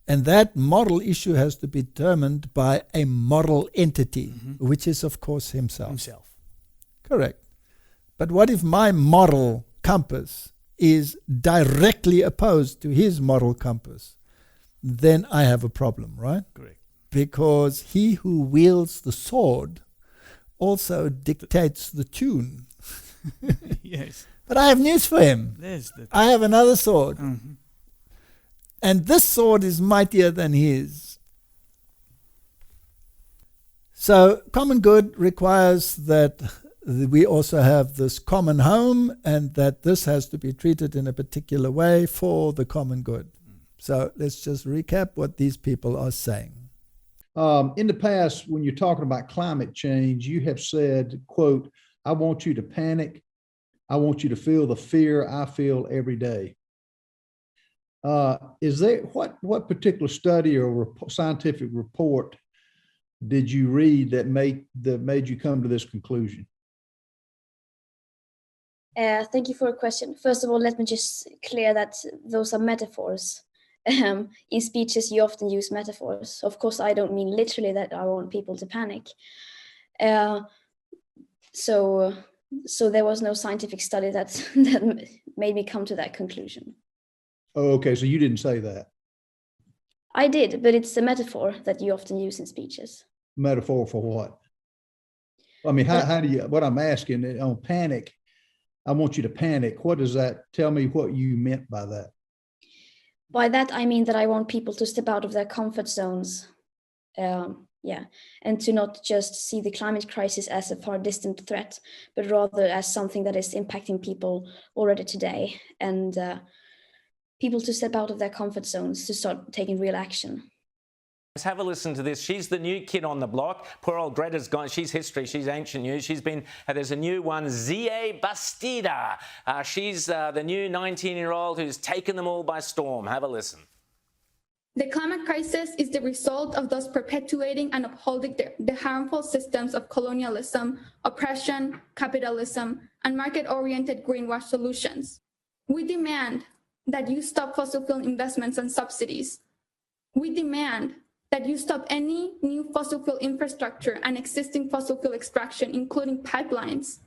And that moral issue has to be determined by a moral entity, which is, of course, himself. Correct. But what if my moral compass is directly opposed to his moral compass? Then I have a problem, right? Correct. Because he who wields the sword also dictates the tune. Yes. But I have news for him. I have another sword. Mm-hmm. And this sword is mightier than his. So common good requires that we also have this common home, and that this has to be treated in a particular way for the common good. So let's just recap what these people are saying. In the past, when you're talking about climate change, you have said, quote, "I want you to panic. I want you to feel the fear I feel every day." Is there what particular study or scientific report did you read that made you come to this conclusion? Thank you for a question. First of all, let me just clear that those are metaphors. In speeches, you often use metaphors. Of course, I don't mean literally that I want people to panic. So there was no scientific study that made me come to that conclusion. Oh, okay. So you didn't say that. I did, but it's a metaphor that you often use in speeches. Metaphor for what? I mean, how do you, what I'm asking on panic, I want you to panic. What does that, tell me what you meant by that. By that, I mean that I want people to step out of their comfort zones. And to not just see the climate crisis as a far distant threat, but rather as something that is impacting people already today. And people to step out of their comfort zones to start taking real action. Let's have a listen to this. She's the new kid on the block. Poor old Greta's gone. She's history. She's ancient news. She's been, there's a new one, Zie Bastida. She's the new 19-year-old who's taken them all by storm. Have a listen. The climate crisis is the result of those perpetuating and upholding the harmful systems of colonialism, oppression, capitalism, and market-oriented greenwash solutions. We demand that you stop fossil fuel investments and subsidies. We demand that you stop any new fossil fuel infrastructure and existing fossil fuel extraction, including pipelines.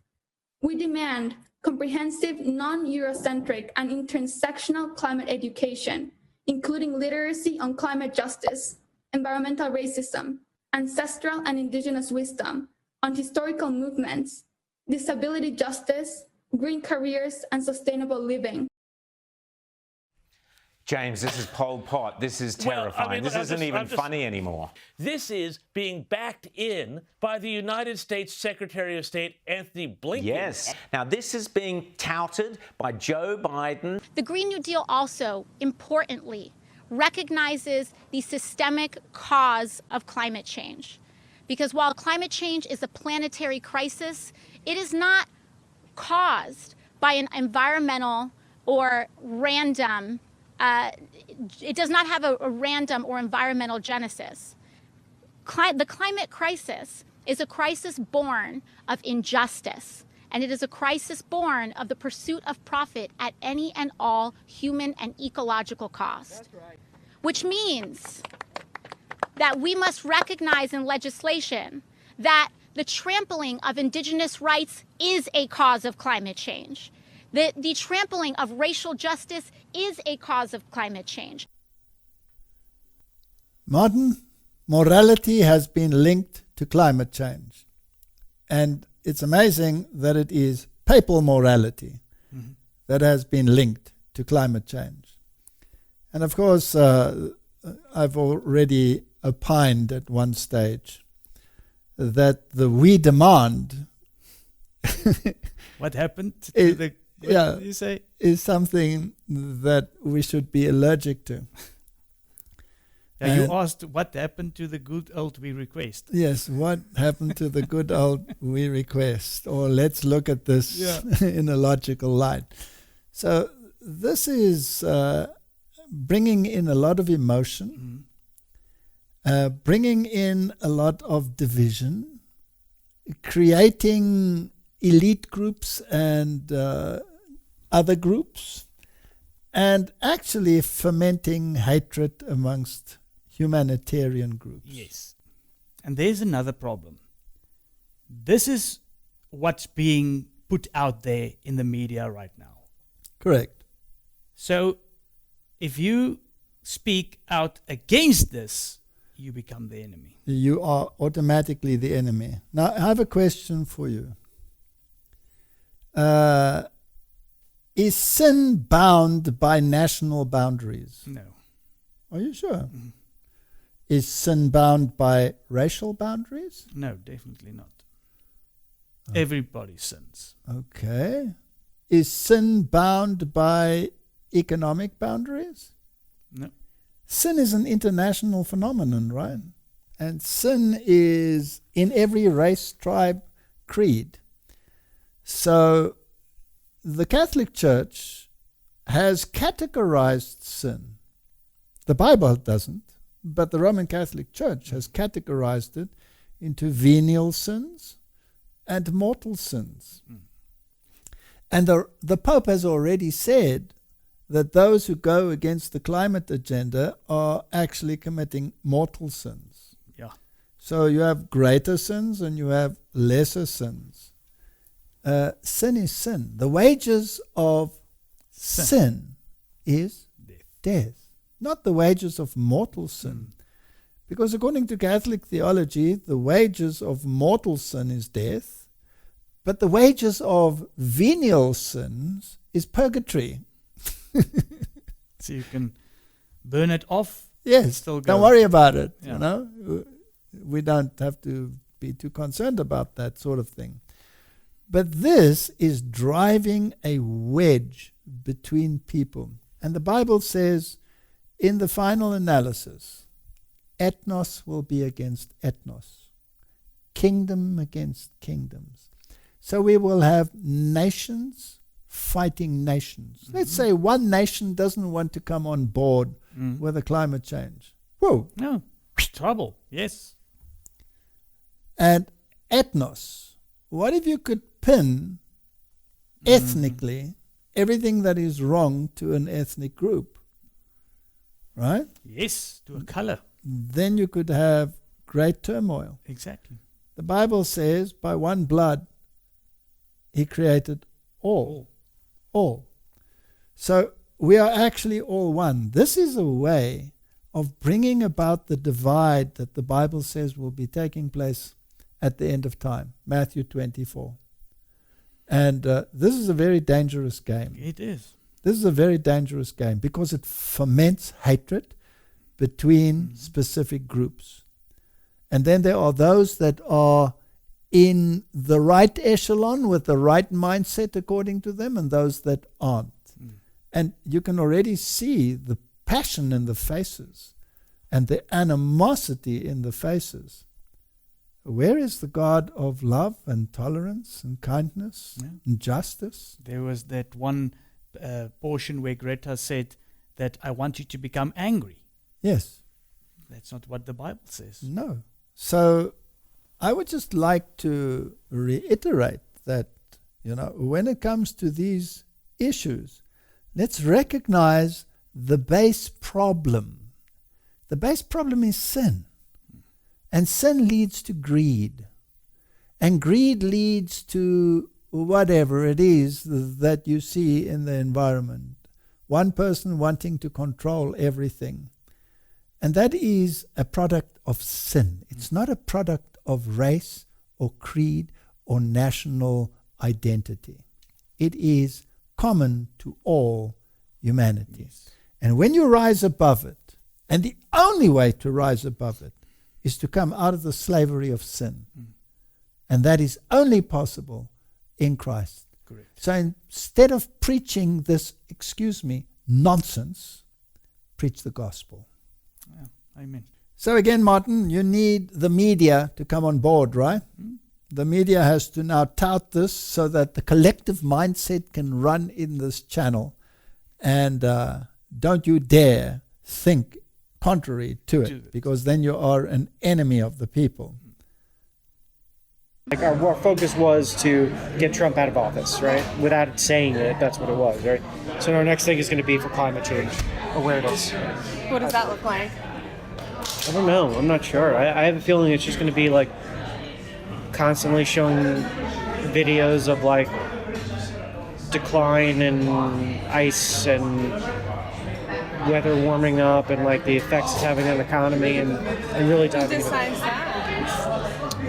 We demand comprehensive, non-Eurocentric and intersectional climate education, including literacy on climate justice, environmental racism, ancestral and indigenous wisdom, on historical movements, disability justice, green careers, and sustainable living. James, this is Pol Pot. This is terrifying. This isn't even funny anymore. This is being backed in by the United States Secretary of State, Anthony Blinken. Yes. Now, this is being touted by Joe Biden. The Green New Deal also, importantly, recognizes the systemic cause of climate change. Because while climate change is a planetary crisis, it is not caused by an environmental or random it does not have a random or environmental genesis. The climate crisis is a crisis born of injustice, and it is a crisis born of the pursuit of profit at any and all human and ecological cost. That's right. Which means that we must recognize in legislation that the trampling of indigenous rights is a cause of climate change. The trampling of racial justice is a cause of climate change. Modern morality has been linked to climate change. And it's amazing that it is papal morality that has been linked to climate change. And of course, I've already opined at one stage that the we demand what happened to the yeah, you say? Is something that we should be allergic to. Yeah, you asked what happened to the good old we request. Yes, what happened to the good old we request? Or let's look at this in a logical light. So this is bringing in a lot of emotion, bringing in a lot of division, creating elite groups and other groups, and actually fermenting hatred amongst humanitarian groups. Yes. And there's another problem. This is what's being put out there in the media right now. Correct. So if you speak out against this, you become the enemy. You are automatically the enemy. Now, I have a question for you. Is sin bound by national boundaries? No. Are you sure? Is sin bound by racial boundaries? No, definitely not. Everybody sins. Okay. Is sin bound by economic boundaries? No. Sin is an international phenomenon, right? And sin is in every race, tribe, creed. So the Catholic Church has categorized sin. The Bible doesn't, but the Roman Catholic Church has categorized it into venial sins and mortal sins. And the Pope has already said that those who go against the climate agenda are actually committing mortal sins. Yeah. So you have greater sins and you have lesser sins. Sin is sin. The wages of sin is death. Not the wages of mortal sin. Because according to Catholic theology, the wages of mortal sin is death, but the wages of venial sins is purgatory. So you can burn it off. Yes, still go. Don't worry about it. Yeah. You know, we don't have to be too concerned about that sort of thing. But this is driving a wedge between people. And the Bible says, in the final analysis, ethnos will be against ethnos, kingdom against kingdoms. So we will have nations fighting nations. Let's say one nation doesn't want to come on board with the climate change. Whoa. No. Trouble. Yes. And ethnos. What if you could pin ethnically everything that is wrong to an ethnic group? Right? Yes, to a color. Then you could have great turmoil. Exactly. The Bible says, by one blood, he created all. All. So we are actually all one. This is a way of bringing about the divide that the Bible says will be taking place at the end of time. Matthew 24. And this is a very dangerous game. It is. This is a very dangerous game because it foments hatred between specific groups. And then there are those that are in the right echelon with the right mindset according to them, and those that aren't. And you can already see the passion in the faces and the animosity in the faces. Where is the God of love and tolerance and kindness and justice? There was that one portion where Greta said that I want you to become angry. Yes. That's not what the Bible says. No. So I would just like to reiterate that, when it comes to these issues, let's recognize the base problem. The base problem is sin. And sin leads to greed. And greed leads to whatever it is that you see in the environment. One person wanting to control everything. And that is a product of sin. It's not a product of race or creed or national identity. It is common to all humanity. Yes. And when you rise above it, and the only way to rise above it is to come out of the slavery of sin. And that is only possible in Christ. Correct. So instead of preaching this, nonsense, preach the gospel. Yeah, amen. So again, Martin, you need the media to come on board, right? The media has to now tout this so that the collective mindset can run in this channel. And don't you dare think contrary to it, because then you are an enemy of the people. Like our focus was to get Trump out of office, right? Without saying it, that's what it was, right? So our next thing is going to be for climate change awareness. What does that look like? I don't know. I'm not sure. I have a feeling it's just going to be like constantly showing videos of like decline in ice and weather warming up and like the effects it's having on the economy and really Who diving decides that?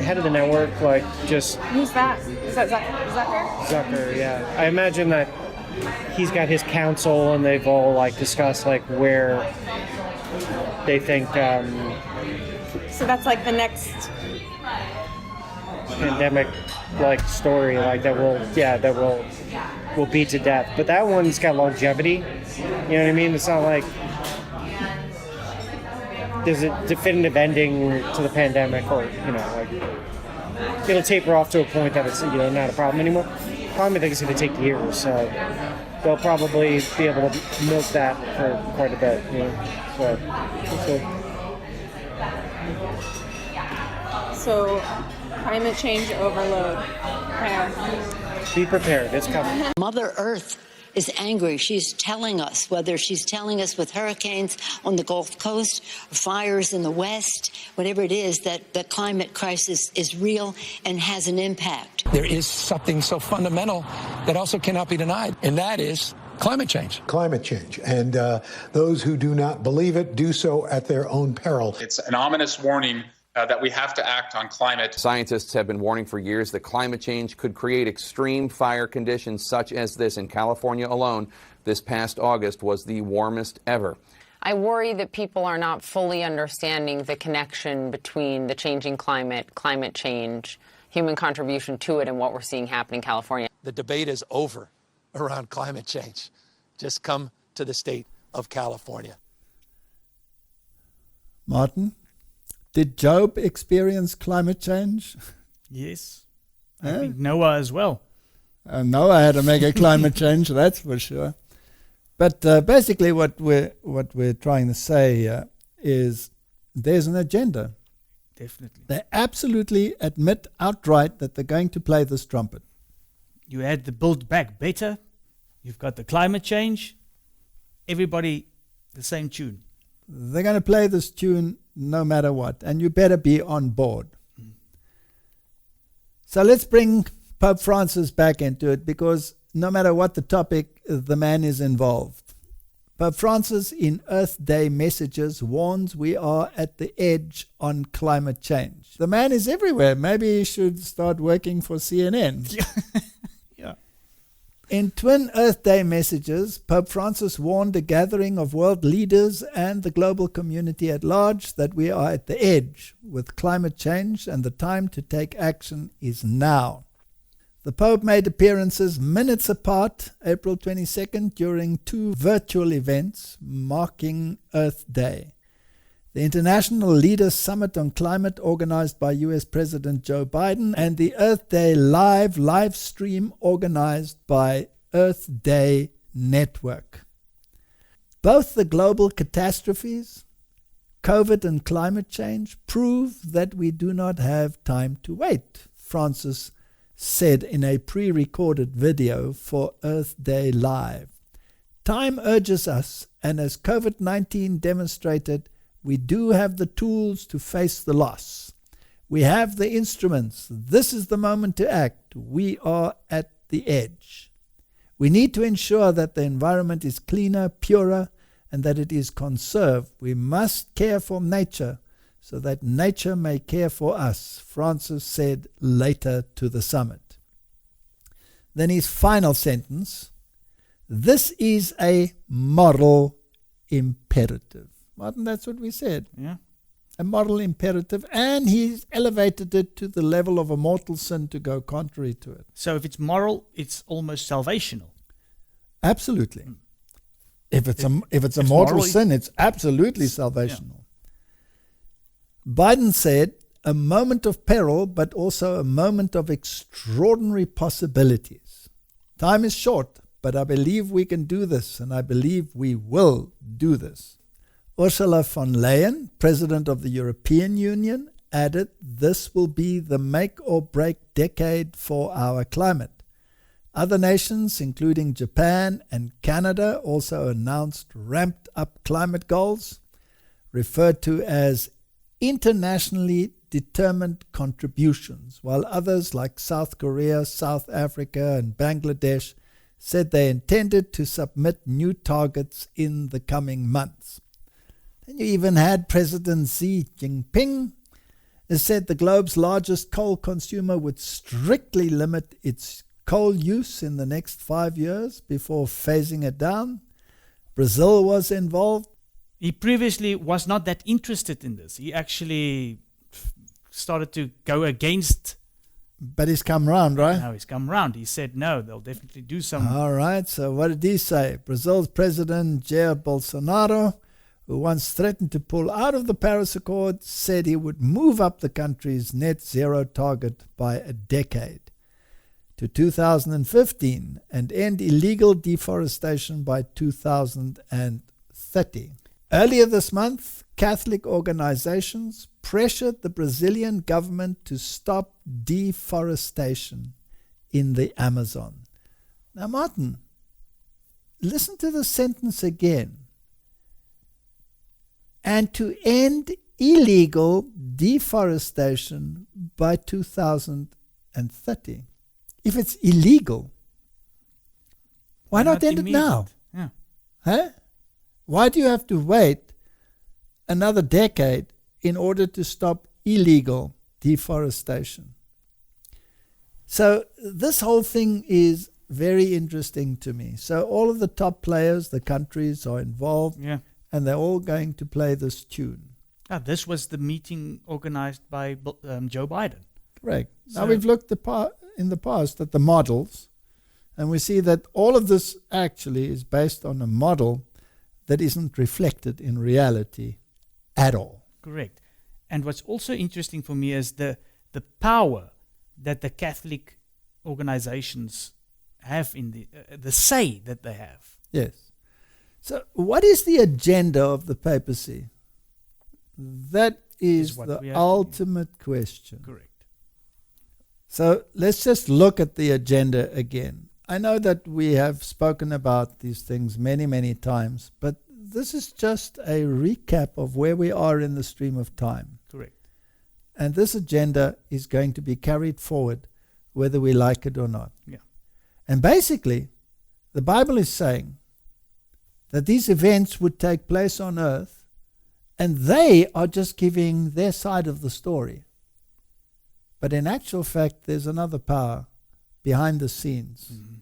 the head of the network, like just Who's that? Is that Zucker? Zucker, yeah. I imagine that he's got his council and they've all like discussed like where they think So that's like the next pandemic like story like that will beat to death. But that one's got longevity. You know what I mean? It's not like there's a definitive ending to the pandemic, or like it'll taper off to a point that it's not a problem anymore. Probably think it's going to take years, so they'll probably be able to milk that for quite a bit. So climate change overload. Be prepared. It's coming. Mother Earth is angry. She's telling us, whether she's telling us with hurricanes on the Gulf Coast, fires in the West, whatever it is, that the climate crisis is real and has an impact. There is something so fundamental that also cannot be denied, and that is climate change. Climate change. And those who do not believe it do so at their own peril. It's an ominous warning that we have to act on climate. Scientists have been warning for years that climate change could create extreme fire conditions such as this in California alone. This past August was the warmest ever. I worry that people are not fully understanding the connection between the changing climate, climate change, human contribution to it, and what we're seeing happen in California. The debate is over around climate change. Just come to the state of California. Martin? Did Job experience climate change? Yes. I think Noah as well. Noah had to make a climate change, that's for sure. But basically what we're trying to say is there's an agenda. Definitely. They absolutely admit outright that they're going to play this trumpet. You add the Build Back Better, you've got the climate change, everybody the same tune. They're going to play this tune no matter what, and you better be on board. So let's bring Pope Francis back into it, because no matter what the topic, the man is involved. Pope Francis in Earth Day messages warns we are at the edge on climate change. The man is everywhere. Maybe he should start working for CNN. Yeah. In Twin Earth Day messages, Pope Francis warned a gathering of world leaders and the global community at large that we are at the edge with climate change and the time to take action is now. The Pope made appearances minutes apart, April 22nd, during 2 virtual events marking Earth Day. The International Leaders Summit on Climate organized by US President Joe Biden and the Earth Day live stream organized by Earth Day Network. Both the global catastrophes, COVID and climate change, prove that we do not have time to wait, Francis said in a pre-recorded video for Earth Day Live. Time urges us, and as COVID-19 demonstrated, we do have the tools to face the loss. We have the instruments. This is the moment to act. We are at the edge. We need to ensure that the environment is cleaner, purer, and that it is conserved. We must care for nature so that nature may care for us, Francis said later to the summit. Then his final sentence, this is a moral imperative. Martin, that's what we said. Yeah. A moral imperative, and he's elevated it to the level of a mortal sin to go contrary to it. So if it's moral, it's almost salvational. Absolutely. If it's a mortal moral, sin, it's absolutely salvational. Yeah. Biden said, a moment of peril, but also a moment of extraordinary possibilities. Time is short, but I believe we can do this, and I believe we will do this. Ursula von der Leyen, President of the European Union, added this will be the make or break decade for our climate. Other nations, including Japan and Canada, also announced ramped up climate goals, referred to as internationally determined contributions, while others like South Korea, South Africa, and Bangladesh said they intended to submit new targets in the coming months. Then you even had President Xi Jinping said the globe's largest coal consumer would strictly limit its coal use in the next 5 years before phasing it down. Brazil was involved. He previously was not that interested in this. He actually started to go against. But he's come round, right? No, he's come round. He said, no, they'll definitely do some. All right, so what did he say? Brazil's President Jair Bolsonaro, who once threatened to pull out of the Paris Accord, said he would move up the country's net zero target by a decade to 2015 and end illegal deforestation by 2030. Earlier this month, Catholic organizations pressured the Brazilian government to stop deforestation in the Amazon. Now, Martin, listen to the sentence again. And to end illegal deforestation by 2030. If it's illegal, why not end it now? Yeah. Huh? Why do you have to wait another decade in order to stop illegal deforestation? So this whole thing is very interesting to me. So all of the top players, the countries are involved. Yeah. And they're all going to play this tune. This was the meeting organized by Joe Biden. Correct. So now we've looked in the past at the models, and we see that all of this actually is based on a model that isn't reflected in reality at all. Correct. And what's also interesting for me is the power that the Catholic organizations have in the say that they have. Yes. So what is the agenda of the papacy? That is the ultimate question. Correct. So let's just look at the agenda again. I know that we have spoken about these things many, many times, but this is just a recap of where we are in the stream of time. Correct. And this agenda is going to be carried forward whether we like it or not. Yeah. And basically, the Bible is saying that these events would take place on earth, and they are just giving their side of the story. But in actual fact, there's another power behind the scenes. Mm-hmm.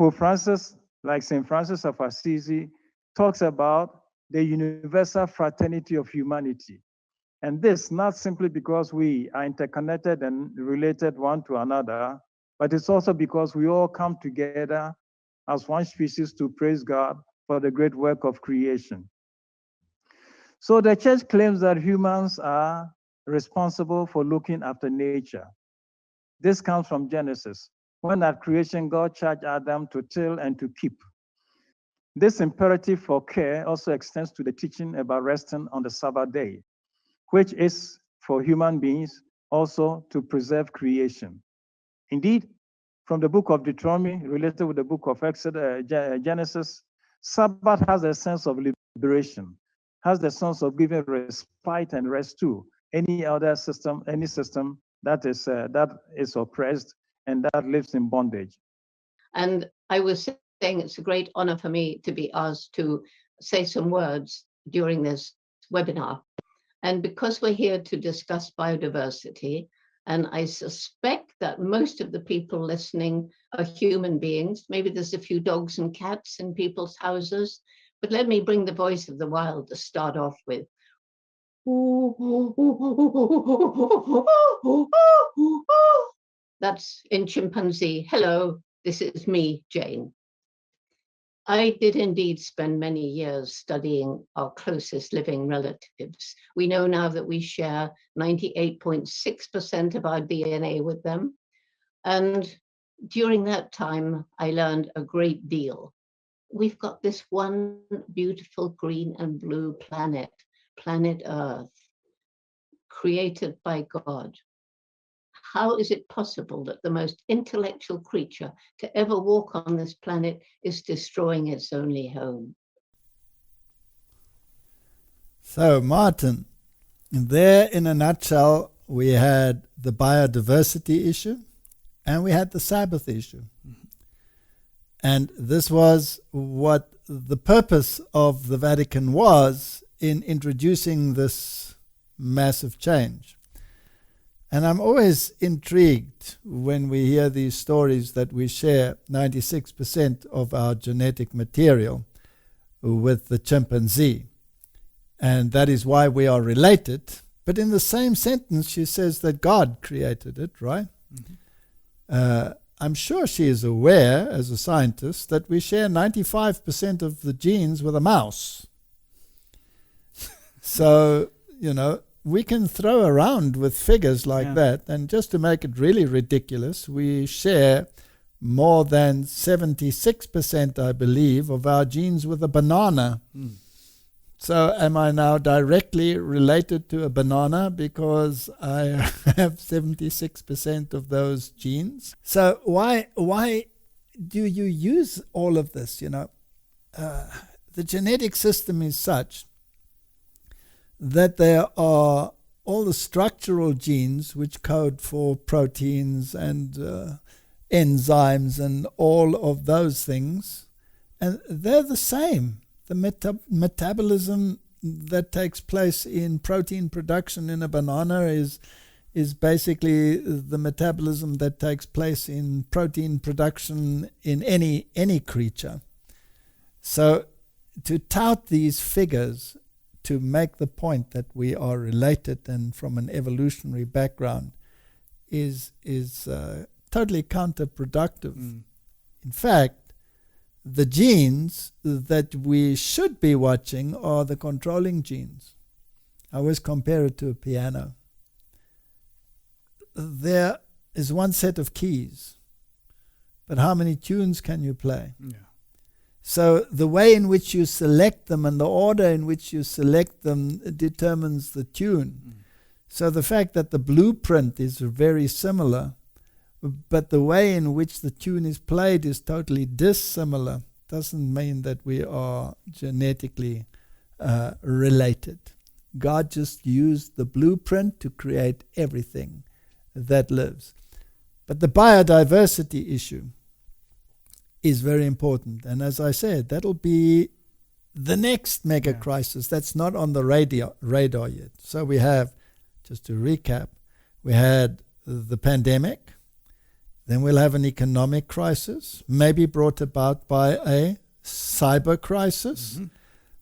Pope Francis, like St. Francis of Assisi, talks about the universal fraternity of humanity. And this not simply because we are interconnected and related one to another, but it's also because we all come together as one species to praise God for the great work of creation. So the church claims that humans are responsible for looking after nature. This comes from Genesis, when at creation God charged Adam to till and to keep. This imperative for care also extends to the teaching about resting on the Sabbath day, which is for human beings also to preserve creation. Indeed, from the book of Deuteronomy, related with the book of Genesis, Sabbath has a sense of liberation, has the sense of giving respite and rest to any other system, any system that is oppressed and that lives in bondage. And I was saying it's a great honor for me to be asked to say some words during this webinar. And because we're here to discuss biodiversity, and I suspect that most of the people listening are human beings, maybe there's a few dogs and cats in people's houses, but let me bring the voice of the wild to start off with. That's in chimpanzee. Hello, this is me, Jane. I did indeed spend many years studying our closest living relatives. We know now that we share 98.6% of our DNA with them. And during that time, I learned a great deal. We've got this one beautiful green and blue planet, planet Earth, created by God. How is it possible that the most intellectual creature to ever walk on this planet is destroying its only home? So, Martin, there in a nutshell, we had the biodiversity issue and we had the Sabbath issue. Mm-hmm. And this was what the purpose of the Vatican was in introducing this massive change. And I'm always intrigued when we hear these stories that we share 96% of our genetic material with the chimpanzee. And that is why we are related. But in the same sentence, she says that God created it, right? Mm-hmm. I'm sure she is aware, as a scientist, that we share 95% of the genes with a mouse. So, we can throw around with figures like that, and just to make it really ridiculous, we share more than 76%, I believe, of our genes with a banana. Mm. So am I now directly related to a banana because I have 76% of those genes? So why do you use all of this? The genetic system is such that there are all the structural genes which code for proteins and enzymes and all of those things, and they're the same. The metabolism that takes place in protein production in a banana is basically the metabolism that takes place in protein production in any creature. So to tout these figures to make the point that we are related and from an evolutionary background is totally counterproductive. Mm. In fact, the genes that we should be watching are the controlling genes. I always compare it to a piano. There is one set of keys, but how many tunes can you play? Yeah. So the way in which you select them and the order in which you select them determines the tune. Mm. So the fact that the blueprint is very similar, but the way in which the tune is played is totally dissimilar, doesn't mean that we are genetically related. God just used the blueprint to create everything that lives. But the biodiversity issue is very important. And as I said, that'll be the next mega crisis that's not on the radar yet. So we have, just to recap, we had the pandemic, Then we'll have an economic crisis, maybe brought about by a cyber crisis. Mm-hmm.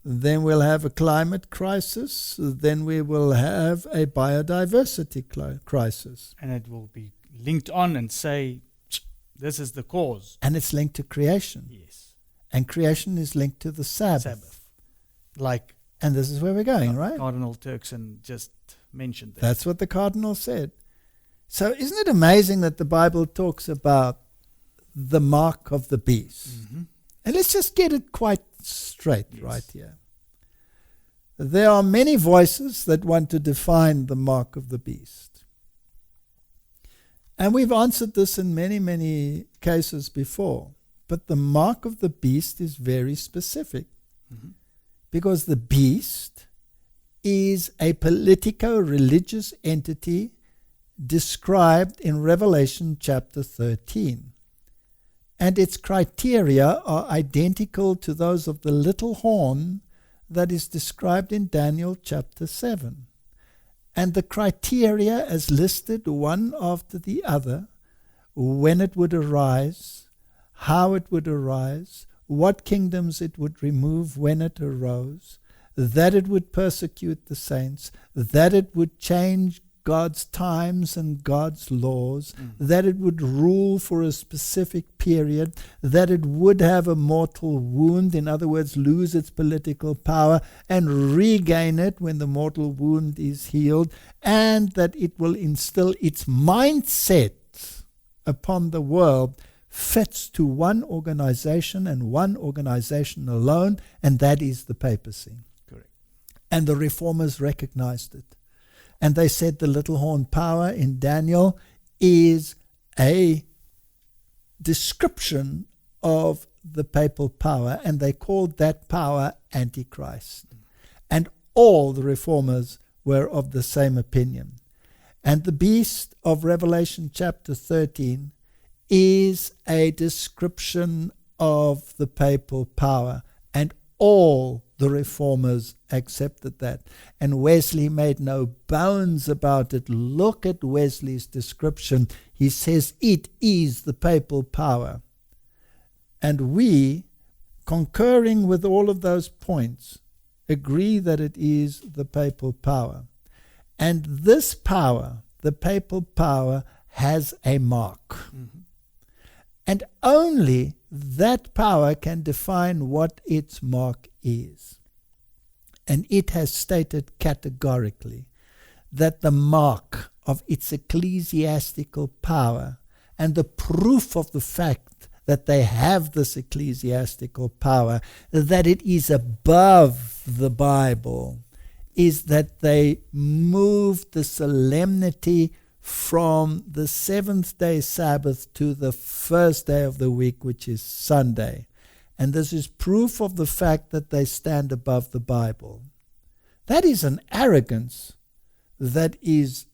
Then we'll have a climate crisis. Then we will have a biodiversity crisis. And it will be linked on and say, this is the cause. And it's linked to creation. Yes. And creation is linked to the Sabbath. And this is where we're going, right? Cardinal Turkson just mentioned that. That's what the Cardinal said. So isn't it amazing that the Bible talks about the mark of the beast? Mm-hmm. And let's just get it quite straight right here. There are many voices that want to define the mark of the beast. And we've answered this in many, many cases before. But the mark of the beast is very specific. Mm-hmm. Because the beast is a politico-religious entity described in Revelation chapter 13. And its criteria are identical to those of the little horn that is described in Daniel chapter 7. And the criteria as listed one after the other, when it would arise, how it would arise, what kingdoms it would remove when it arose, that it would persecute the saints, that it would change God's times and God's laws, that it would rule for a specific period, that it would have a mortal wound, in other words, lose its political power and regain it when the mortal wound is healed, and that it will instill its mindset upon the world fits to one organization and one organization alone, and that is the papacy. Correct. And the reformers recognized it. And they said the little horn power in Daniel is a description of the papal power, and they called that power Antichrist. And all the reformers were of the same opinion. And the beast of Revelation chapter 13 is a description of the papal power, and all the reformers accepted that. And Wesley made no bounds about it. Look at Wesley's description. He says it is the papal power. And we, concurring with all of those points, agree that it is the papal power. And this power, the papal power, has a mark. Mm-hmm. And only that power can define what its mark is. And it has stated categorically that the mark of its ecclesiastical power and the proof of the fact that they have this ecclesiastical power, that it is above the Bible, is that they moved the solemnity from the seventh-day Sabbath to the first day of the week, which is Sunday. And this is proof of the fact that they stand above the Bible. That is an arrogance that is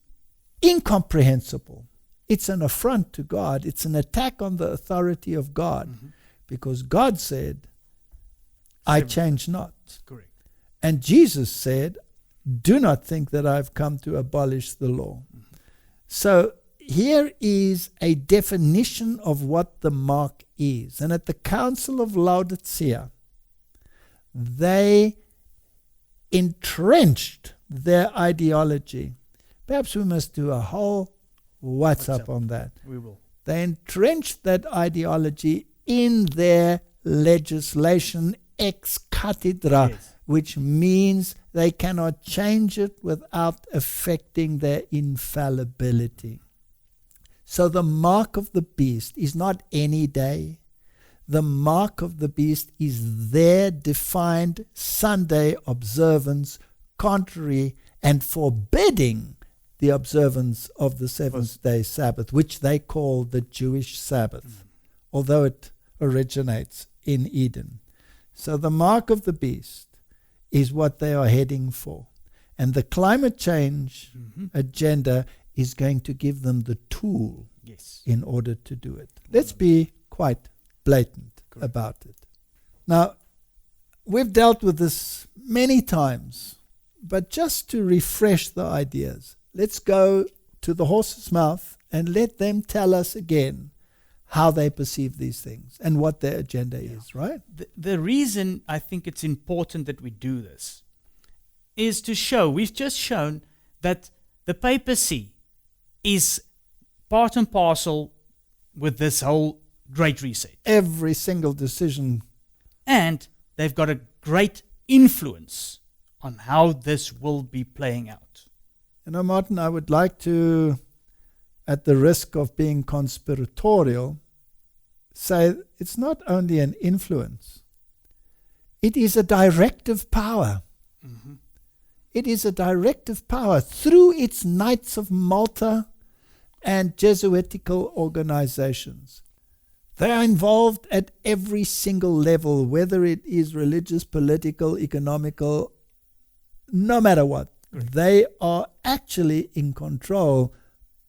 incomprehensible. It's an affront to God. It's an attack on the authority of God. Mm-hmm. Because God said, I change not. Correct. And Jesus said, do not think that I've come to abolish the law. Mm-hmm. So here is a definition of what the mark is. And at the Council of Laodicea, they entrenched their ideology. Perhaps we must do a whole what's up on that. We will. They entrenched that ideology in their legislation ex cathedra, Yes. which means they cannot change it without affecting their infallibility. So the mark of the beast is not any day. The mark of the beast is their defined Sunday observance, contrary and forbidding the observance of the seventh-day Sabbath, which they call the Jewish Sabbath, although it originates in Eden. So the mark of the beast is what they are heading for. And the climate change agenda is going to give them the tool in order to do it. Let's be quite blatant about it. Now, we've dealt with this many times, but just to refresh the ideas, let's go to the horse's mouth and let them tell us again how they perceive these things and what their agenda is, right? The reason I think it's important that we do this is to show, we've just shown that the papacy is part and parcel with this whole Great Reset. Every single decision. And they've got a great influence on how this will be playing out. You know, Martin, I would like to, at the risk of being conspiratorial, say it's not only an influence, it is a directive power. Mm-hmm. It is a directive power through its Knights of Malta and Jesuitical organizations. They are involved at every single level, whether it is religious, political, economical, no matter what. Right. They are actually in control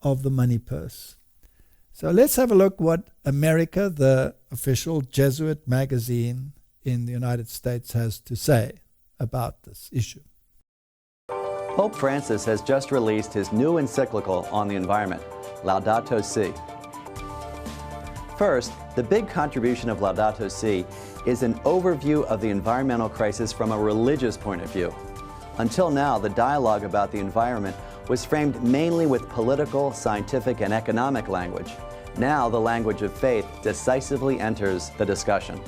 of the money purse. So let's have a look what America, the official Jesuit magazine in the United States, has to say about this issue. Pope Francis has just released his new encyclical on the environment, Laudato Si. First, the big contribution of Laudato Si is an overview of the environmental crisis from a religious point of view. Until now, the dialogue about the environment was framed mainly with political, scientific, and economic language. Now, the language of faith decisively enters the discussion.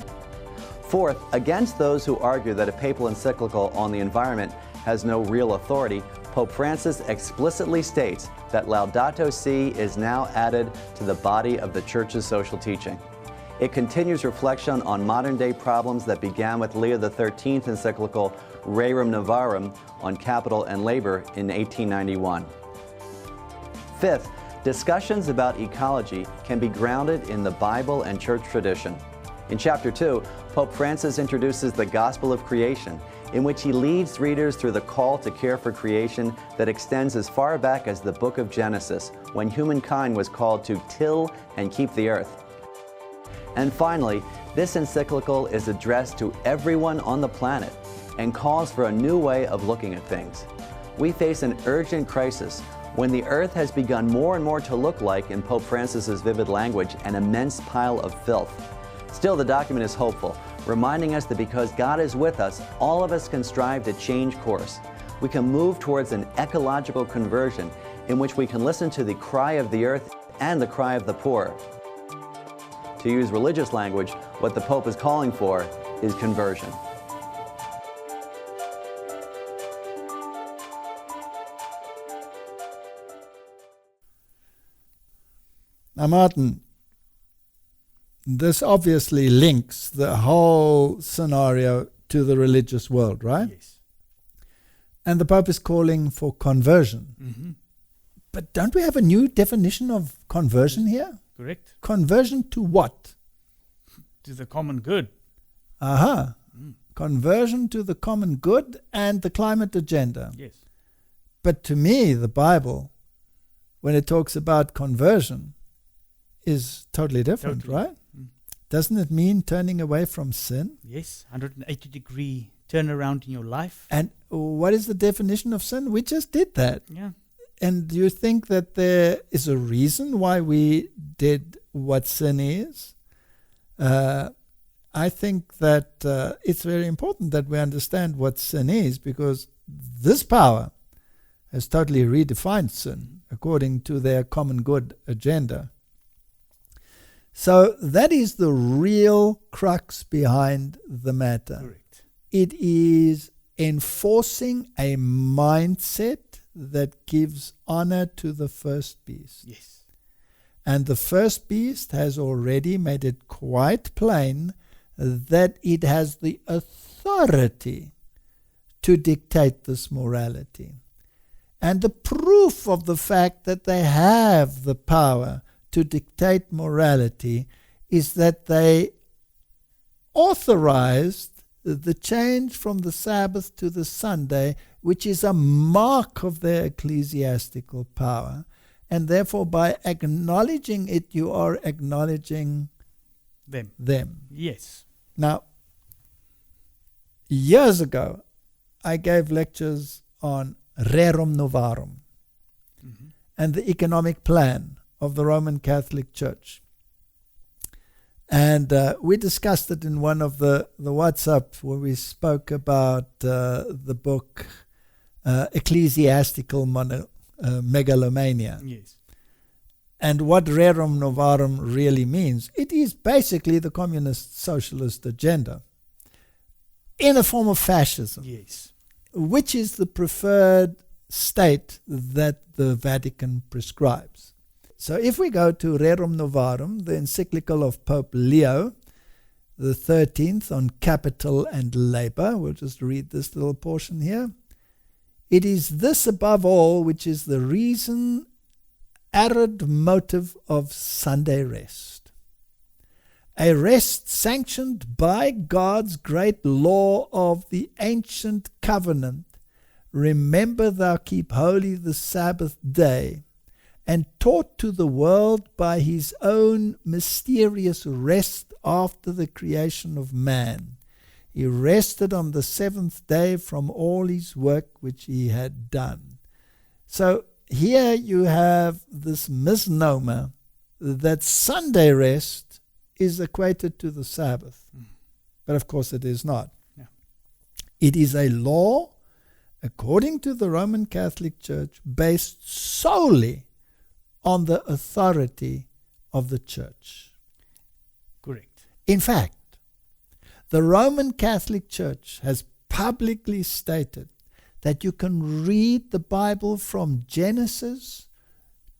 Fourth, against those who argue that a papal encyclical on the environment has no real authority, Pope Francis explicitly states that Laudato Si is now added to the body of the Church's social teaching. It continues reflection on modern-day problems that began with Leo XIII's encyclical Rerum Novarum on capital and labor in 1891. Fifth, discussions about ecology can be grounded in the Bible and church tradition. In Chapter 2, Pope Francis introduces the Gospel of Creation, in which he leads readers through the call to care for creation that extends as far back as the book of Genesis, when humankind was called to till and keep the earth. And finally, this encyclical is addressed to everyone on the planet and calls for a new way of looking at things. We face an urgent crisis when the earth has begun more and more to look like, in Pope Francis's vivid language, an immense pile of filth. Still, the document is hopeful, reminding us that because God is with us, all of us can strive to change course. We can move towards an ecological conversion in which we can listen to the cry of the earth and the cry of the poor. To use religious language, what the Pope is calling for is conversion. Now, Martin, this obviously links the whole scenario to the religious world, right? Yes. And the Pope is calling for conversion. Mm-hmm. But don't we have a new definition of conversion here? Correct. Conversion to what? To the common good. Aha. Conversion to the common good and the climate agenda. Yes. But to me, the Bible, when it talks about conversion, is totally different, right? Doesn't it mean turning away from sin? Yes, 180-degree turnaround in your life. And what is the definition of sin? We just did that. Yeah. And do you think that there is a reason why we did what sin is? I think that it's very important that we understand what sin is, because this power has totally redefined sin according to their common good agenda. So that is the real crux behind the matter. Correct. It is enforcing a mindset that gives honor to the first beast. Yes. And the first beast has already made it quite plain that it has the authority to dictate this morality. And the proof of the fact that they have the power to dictate morality is that they authorized the change from the Sabbath to the Sunday, which is a mark of their ecclesiastical power. And therefore, by acknowledging it, you are acknowledging them. Yes. Now, years ago, I gave lectures on Rerum Novarum and the economic plan of the Roman Catholic Church. And we discussed it in one of the WhatsApp where we spoke about the book Ecclesiastical Megalomania. Yes. And what rerum novarum really means. It is basically the communist socialist agenda in a form of fascism. Yes. Which is the preferred state that the Vatican prescribes. So if we go to Rerum Novarum, the encyclical of Pope Leo the 13th on capital and labor, we'll just read this little portion here. It is this above all which is the reason, arid motive of Sunday rest. A rest sanctioned by God's great law of the ancient covenant. Remember thou keep holy the Sabbath day, and taught to the world by his own mysterious rest after the creation of man. He rested on the seventh day from all his work which he had done. So here you have this misnomer that Sunday rest is equated to the Sabbath. But of course it is not. Yeah. It is a law, according to the Roman Catholic Church, based solely on the authority of the Church. Correct. In fact, the Roman Catholic Church has publicly stated that you can read the Bible from Genesis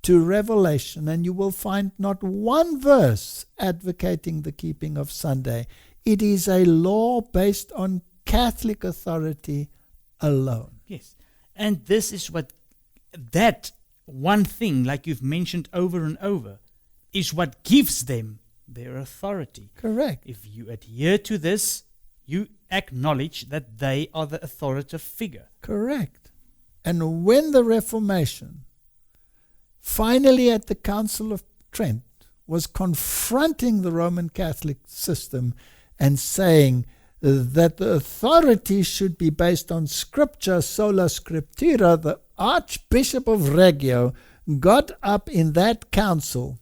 to Revelation and you will find not one verse advocating the keeping of Sunday. It is a law based on Catholic authority alone. Yes. And this is what that one thing, like you've mentioned over and over, is what gives them their authority. Correct. If you adhere to this, you acknowledge that they are the authoritative figure. Correct. And when the Reformation, finally at the Council of Trent, was confronting the Roman Catholic system and saying that the authority should be based on Scripture, sola scriptura, the Archbishop of Reggio got up in that council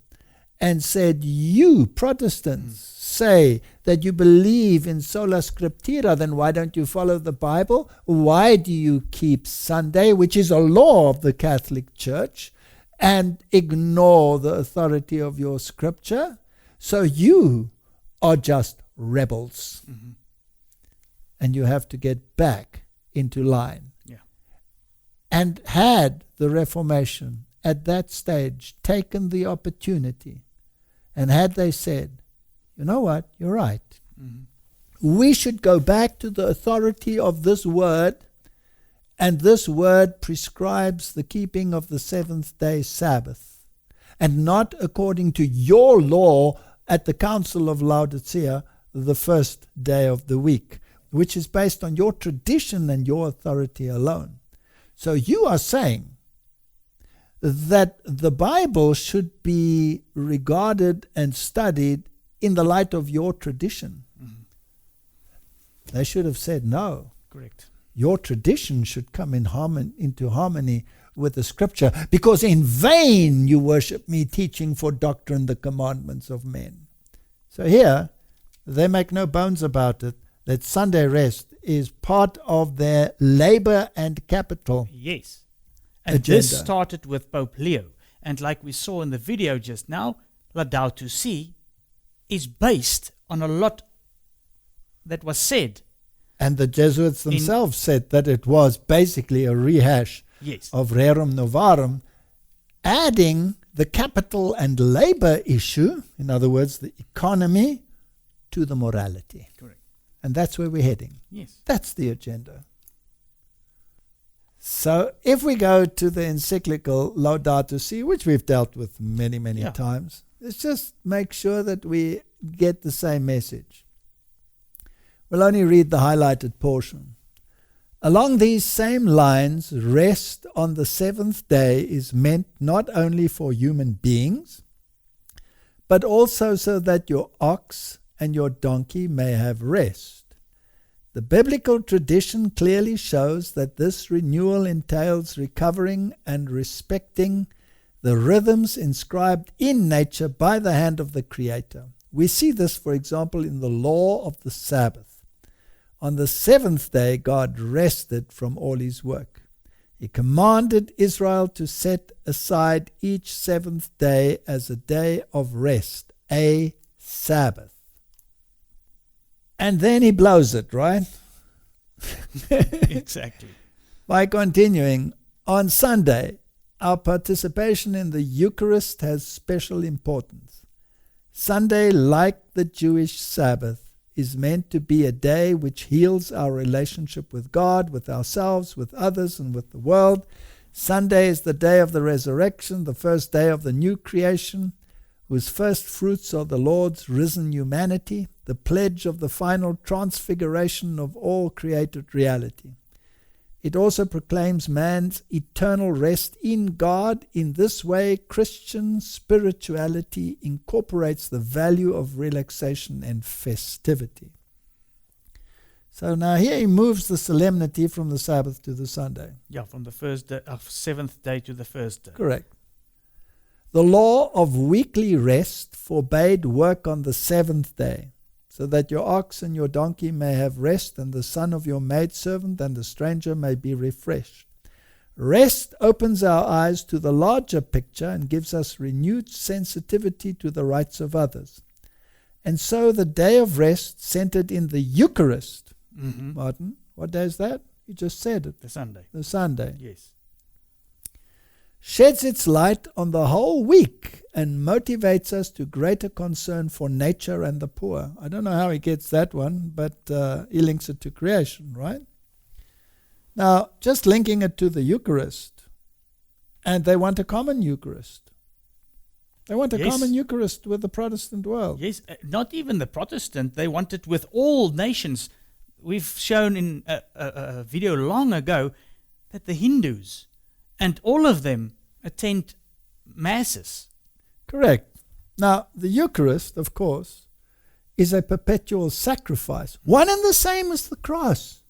and said, you Protestants say that you believe in sola scriptura, then why don't you follow the Bible? Why do you keep Sunday, which is a law of the Catholic Church, and ignore the authority of your Scripture? So you are just rebels. Mm-hmm. And you have to get back into line. Yeah. And had the Reformation at that stage taken the opportunity, and had they said, you know what, you're right. Mm-hmm. We should go back to the authority of this word, and this word prescribes the keeping of the seventh day Sabbath, and not according to your law at the Council of Laodicea, the first day of the week, which is based on your tradition and your authority alone. So you are saying that the Bible should be regarded and studied in the light of your tradition. Mm-hmm. They should have said no. Correct. Your tradition should come into harmony with the Scripture, because in vain you worship me, teaching for doctrine the commandments of men. So here, they make no bones about it, that Sunday rest is part of their labor and capital. Yes. And agenda. This started with Pope Leo. And like we saw in the video just now, Laudato Si is based on a lot that was said. And the Jesuits themselves said that it was basically a rehash Yes. of Rerum Novarum, adding the capital and labor issue, in other words, the economy, to the morality. Correct. And that's where we're heading. Yes. That's the agenda. So if we go to the encyclical Laudato Si, which we've dealt with many, many times, let's just make sure that we get the same message. We'll only read the highlighted portion. Along these same lines, rest on the seventh day is meant not only for human beings, but also so that your ox and your donkey may have rest. The biblical tradition clearly shows that this renewal entails recovering and respecting the rhythms inscribed in nature by the hand of the Creator. We see this, for example, in the law of the Sabbath. On the seventh day, God rested from all his work. He commanded Israel to set aside each seventh day as a day of rest, a Sabbath. And then he blows it, right? Exactly. By continuing, on Sunday, our participation in the Eucharist has special importance. Sunday, like the Jewish Sabbath, is meant to be a day which heals our relationship with God, with ourselves, with others, and with the world. Sunday is the day of the resurrection, the first day of the new creation, whose first fruits are the Lord's risen humanity, the pledge of the final transfiguration of all created reality. It also proclaims man's eternal rest in God. In this way, Christian spirituality incorporates the value of relaxation and festivity. So now here he moves the solemnity from the Sabbath to the Sunday. Yeah, from the first day, seventh day to the first day. Correct. The law of weekly rest forbade work on the seventh day, so that your ox and your donkey may have rest, and the son of your maidservant and the stranger may be refreshed. Rest opens our eyes to the larger picture and gives us renewed sensitivity to the rights of others. And so the day of rest centered in the Eucharist. Martin, what day is that? You just said it. The Sunday. The Sunday. Yes. Sheds its light on the whole week and motivates us to greater concern for nature and the poor. I don't know how he gets that one, but he links it to creation, right? Now, just linking it to the Eucharist, and they want a common Eucharist. They want a common Eucharist with the Protestant world. Yes, not even the Protestant. They want it with all nations. We've shown in a video long ago that the Hindus and all of them attend masses. Correct. Now, the Eucharist, of course, is a perpetual sacrifice, one and the same as the cross,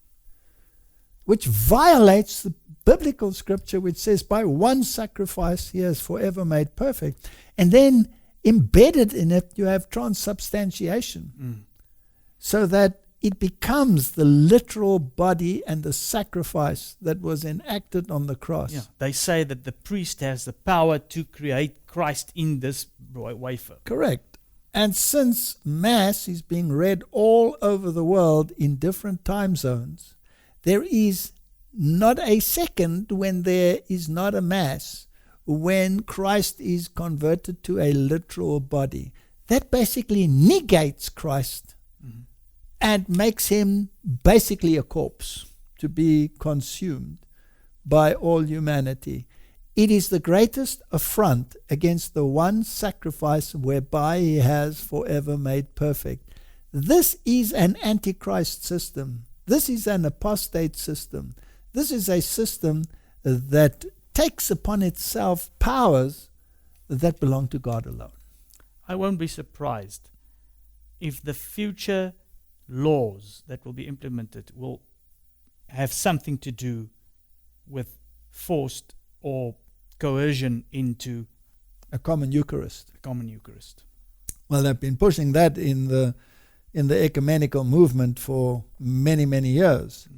which violates the biblical scripture which says by one sacrifice he has forever made perfect. And then embedded in it you have transubstantiation, so that it becomes the literal body and the sacrifice that was enacted on the cross. Yeah, they say that the priest has the power to create Christ in this wafer. Correct. And since Mass is being read all over the world in different time zones, there is not a second when there is not a Mass, when Christ is converted to a literal body. That basically negates Christ and makes him basically a corpse to be consumed by all humanity. It is the greatest affront against the one sacrifice whereby he has forever made perfect. This is an antichrist system. This is an apostate system. This is a system that takes upon itself powers that belong to God alone. I won't be surprised if the future laws that will be implemented will have something to do with forced or coercion into a common Eucharist. Well, they've been pushing that in the ecumenical movement for many, many years.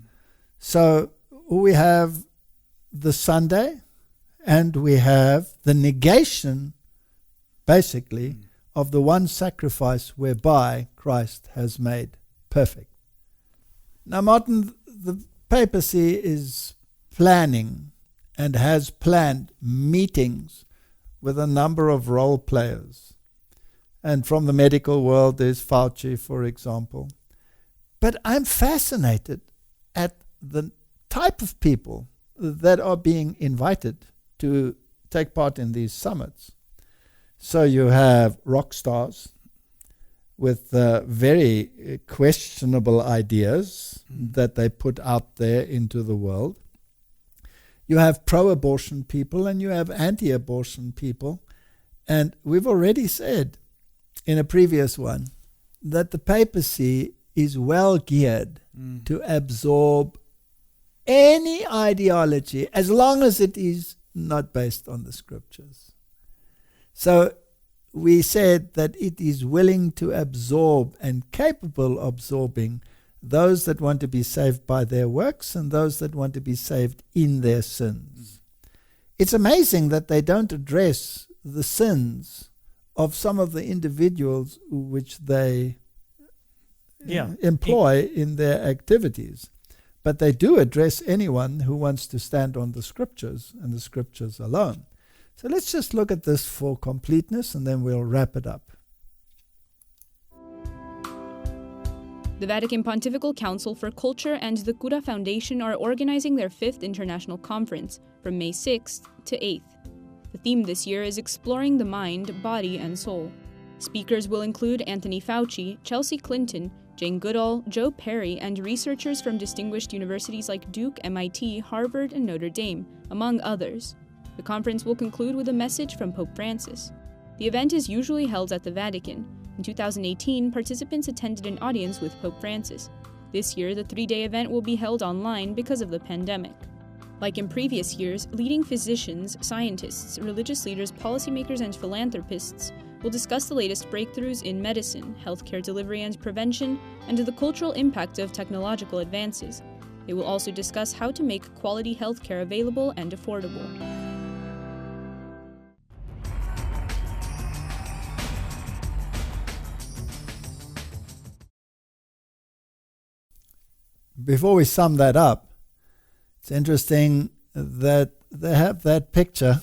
So we have the Sunday and we have the negation, basically, of the one sacrifice whereby Christ has made perfect. Now, Martin, the papacy is planning and has planned meetings with a number of role players. And from the medical world, there's Fauci, for example. But I'm fascinated at the type of people that are being invited to take part in these summits. So you have rock stars with very questionable ideas that they put out there into the world. You have pro-abortion people and you have anti-abortion people. And we've already said in a previous one that the papacy is well geared to absorb any ideology as long as it is not based on the scriptures. So we said that it is willing to absorb and capable of absorbing those that want to be saved by their works and those that want to be saved in their sins. It's amazing that they don't address the sins of some of the individuals which they employ in their activities. But they do address anyone who wants to stand on the scriptures and the scriptures alone. So let's just look at this for completeness and then we'll wrap it up. The Vatican Pontifical Council for Culture and the Cura Foundation are organizing their 5th International Conference from May 6th to 8th. The theme this year is Exploring the Mind, Body, and Soul. Speakers will include Anthony Fauci, Chelsea Clinton, Jane Goodall, Joe Perry, and researchers from distinguished universities like Duke, MIT, Harvard, and Notre Dame, among others. The conference will conclude with a message from Pope Francis. The event is usually held at the Vatican. In 2018, participants attended an audience with Pope Francis. This year, the 3-day event will be held online because of the pandemic. Like in previous years, leading physicians, scientists, religious leaders, policymakers, and philanthropists will discuss the latest breakthroughs in medicine, healthcare delivery and prevention, and the cultural impact of technological advances. They will also discuss how to make quality healthcare available and affordable. Before we sum that up, it's interesting that they have that picture,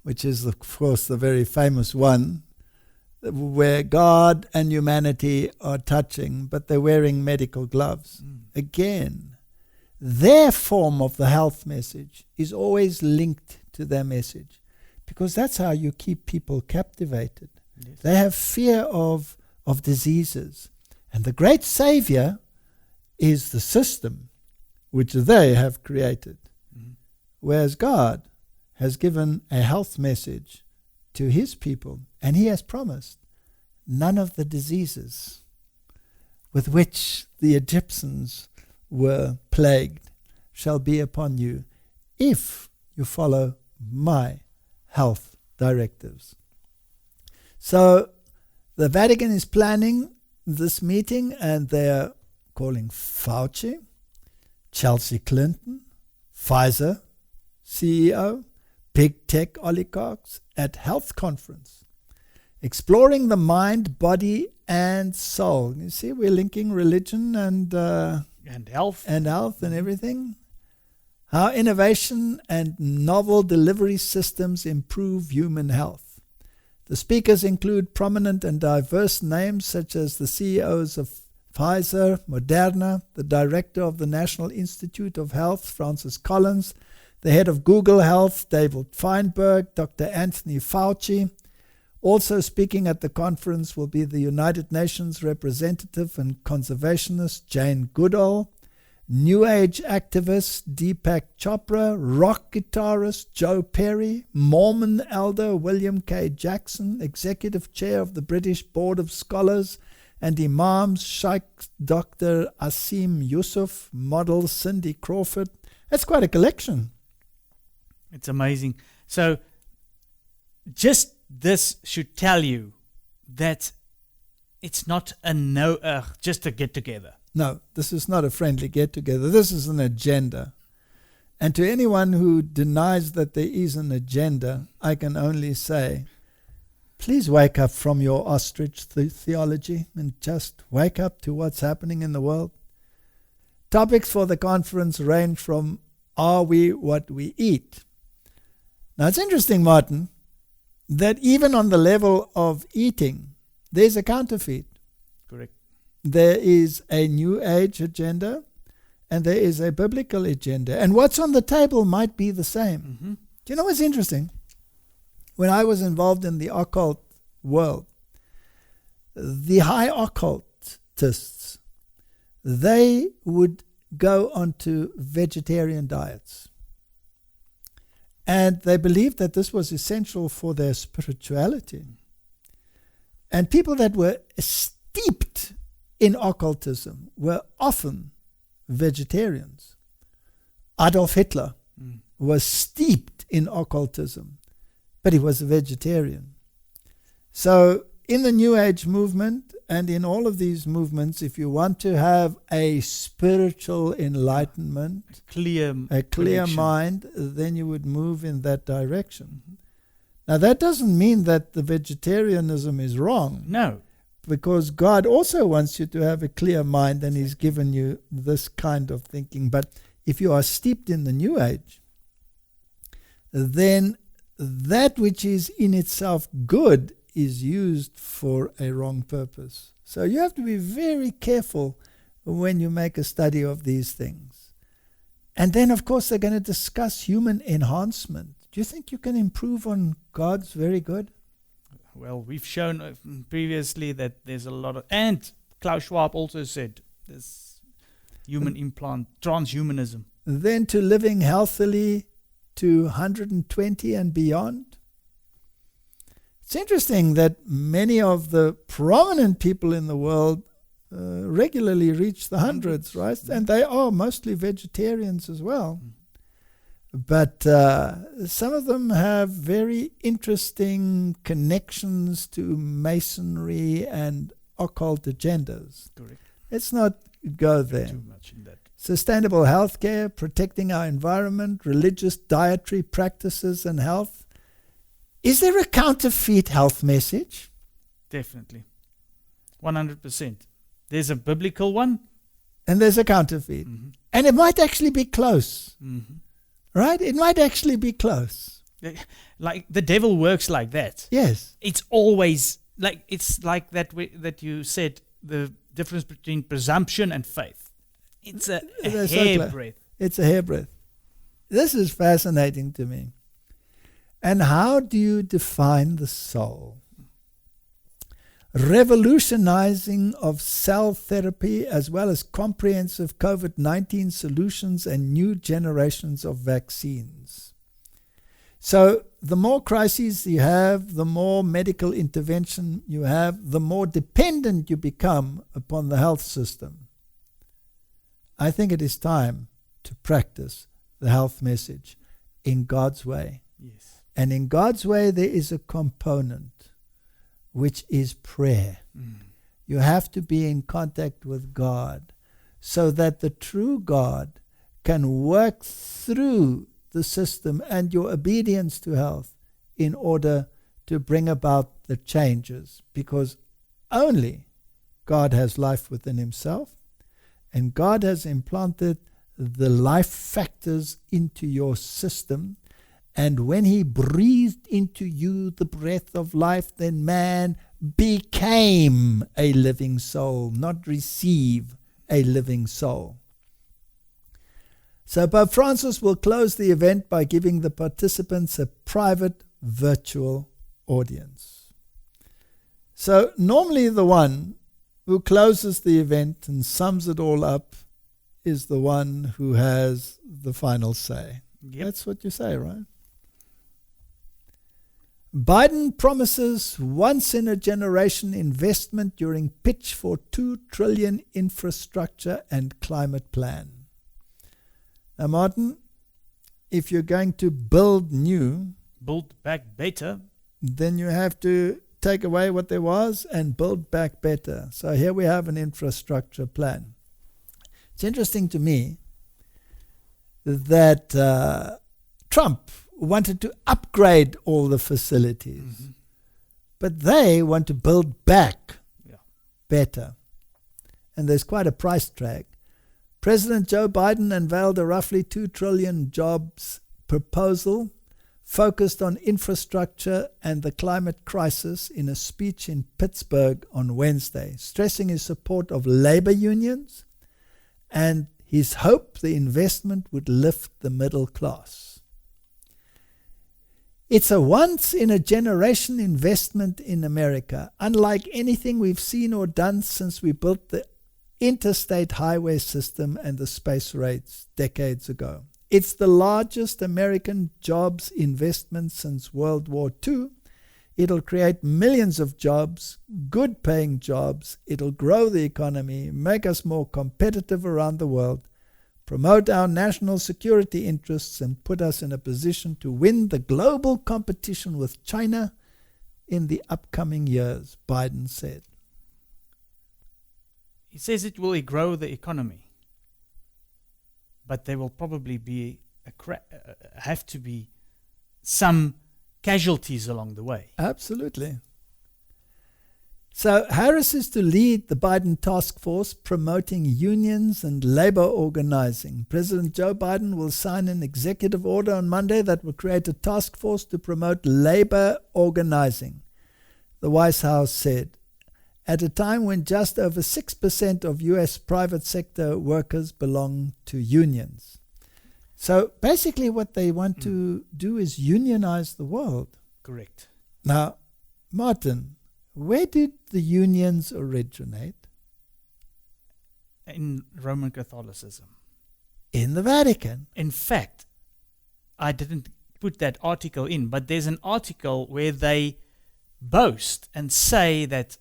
which is, of course, the very famous one, where God and humanity are touching, but they're wearing medical gloves. Again, their form of the health message is always linked to their message, because that's how you keep people captivated. Yes. They have fear of diseases. And the great savior is the system which they have created. Whereas God has given a health message to his people, and he has promised none of the diseases with which the Egyptians were plagued shall be upon you if you follow my health directives. So the Vatican is planning this meeting, and they're calling Fauci, Chelsea Clinton, Pfizer CEO, big tech oligarchs at health conference, exploring the mind, body, and soul. You see, we're linking religion and health and everything. How innovation and novel delivery systems improve human health. The speakers include prominent and diverse names such as the CEOs of Pfizer, Moderna, the director of the National Institute of Health, Francis Collins, the head of Google Health, David Feinberg, Dr. Anthony Fauci. Also speaking at the conference will be the United Nations representative and conservationist Jane Goodall, New Age activist Deepak Chopra, rock guitarist Joe Perry, Mormon elder William K. Jackson, executive chair of the British Board of Scholars, and imams Sheikh Dr. Asim Yusuf, model Cindy Crawford. That's quite a collection. It's amazing. So just this should tell you that it's not just a get-together. No, this is not a friendly get-together. This is an agenda. And to anyone who denies that there is an agenda, I can only say, please wake up from your ostrich theology and just wake up to what's happening in the world. Topics for the conference range from, are we what we eat? Now it's interesting, Martin, that even on the level of eating, there's a counterfeit. Correct. There is a New Age agenda and there is a biblical agenda. And what's on the table might be the same. Mm-hmm. Do you know what's interesting? When I was involved in the occult world, the high occultists, they would go onto vegetarian diets. And they believed that this was essential for their spirituality. And people that were steeped in occultism were often vegetarians. Adolf Hitler was steeped in occultism, but he was a vegetarian. So in the New Age movement and in all of these movements, if you want to have a spiritual enlightenment, a clear mind, then you would move in that direction. Now, that doesn't mean that the vegetarianism is wrong. No. Because God also wants you to have a clear mind, and He's given you this kind of thinking. But if you are steeped in the New Age, then that which is in itself good is used for a wrong purpose. So you have to be very careful when you make a study of these things. And then, of course, they're going to discuss human enhancement. Do you think you can improve on God's very good? Well, we've shown previously that there's a lot of... And Klaus Schwab also said this human implant, transhumanism. Then to living healthily to 120 and beyond. It's interesting that many of the prominent people in the world regularly reach the hundreds, right? And they are mostly vegetarians as well. But some of them have very interesting connections to Masonry and occult agendas. Correct. Let's not go there. Too much in that. Sustainable healthcare, protecting our environment, religious dietary practices and health. Is there a counterfeit health message? Definitely. 100%. There's a biblical one. And there's a counterfeit. And it might actually be close. Right? It might actually be close. Like the devil works like that. Yes. It's always like, it's like that you said, the difference between presumption and faith. It's a hairbreadth. It's a hairbreadth. This is fascinating to me. And how do you define the soul? Revolutionizing of cell therapy as well as comprehensive COVID-19 solutions and new generations of vaccines. So the more crises you have, the more medical intervention you have, the more dependent you become upon the health system. I think it is time to practice the health message in God's way. Yes. And in God's way, there is a component, which is prayer. You have to be in contact with God so that the true God can work through the system and your obedience to health in order to bring about the changes. Because only God has life within Himself, and God has implanted the life factors into your system. And when He breathed into you the breath of life, then man became a living soul, not receive a living soul. So Pope Francis will close the event by giving the participants a private virtual audience. So normally the one who closes the event and sums it all up is the one who has the final say. Yep. That's what you say, right? Biden promises once-in-a-generation investment during pitch for $2 trillion infrastructure and climate plan. Now, Martin, if you're going to build new, build back better, then you have to take away what there was and build back better. So here we have an infrastructure plan. It's interesting to me that Trump wanted to upgrade all the facilities, but they want to build back better. And there's quite a price tag. President Joe Biden unveiled a roughly $2 trillion jobs proposal focused on infrastructure and the climate crisis in a speech in Pittsburgh on Wednesday, stressing his support of labor unions and his hope the investment would lift the middle class. It's a once-in-a-generation investment in America, unlike anything we've seen or done since we built the interstate highway system and the space rates decades ago. It's the largest American jobs investment since World War II. It'll create millions of jobs, good-paying jobs. It'll grow the economy, make us more competitive around the world, promote our national security interests, and put us in a position to win the global competition with China in the upcoming years, Biden said. He says it will grow the economy, but there will probably be have to be some casualties along the way. Absolutely. So Harris is to lead the Biden task force promoting unions and labor organizing. President Joe Biden will sign an executive order on Monday that will create a task force to promote labor organizing, the White House said, at a time when just over 6% of U.S. private sector workers belong to unions. So basically what they want to do is unionize the world. Correct. Now, Martin, where did the unions originate? In Roman Catholicism. In the Vatican. In fact, I didn't put that article in, but there's an article where they boast and say that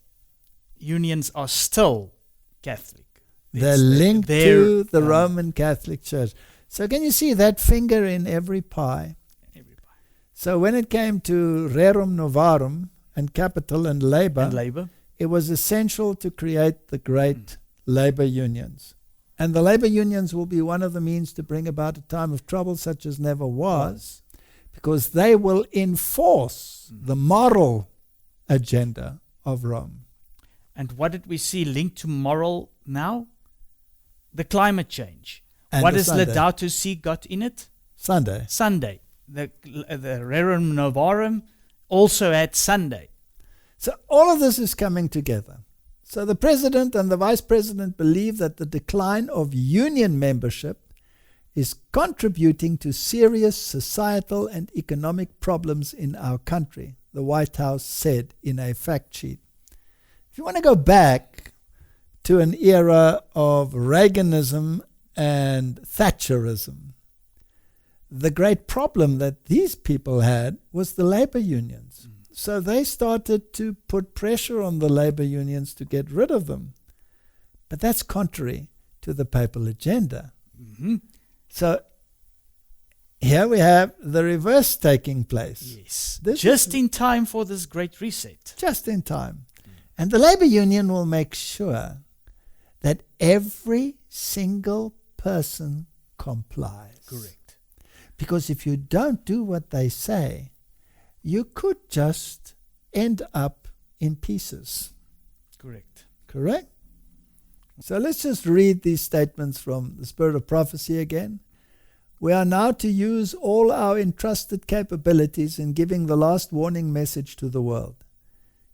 unions are still Catholic. They're linked to the Roman Catholic Church. So can you see that finger in every pie? Every pie. So when it came to rerum novarum and capital and labor, it was essential to create the great labor unions. And the labor unions will be one of the means to bring about a time of trouble such as never was, because they will enforce the moral agenda of Rome. And what did we see linked to moral now? The climate change. And what the has Sunday. Laudato Si got in it? Sunday. The Rerum Novarum also had Sunday. So all of this is coming together. So the president and the vice president believe that the decline of union membership is contributing to serious societal and economic problems in our country, the White House said in a fact sheet. If you want to go back to an era of Reaganism and Thatcherism, the great problem that these people had was the labor unions. So they started to put pressure on the labor unions to get rid of them. But that's contrary to the papal agenda. Mm-hmm. So here we have the reverse taking place. Yes. This just in time for this great reset. Just in time. And the labor union will make sure that every single person complies. Correct. Because if you don't do what they say, you could just end up in pieces. Correct. Correct? So let's just read these statements from the Spirit of Prophecy again. We are now to use all our entrusted capabilities in giving the last warning message to the world.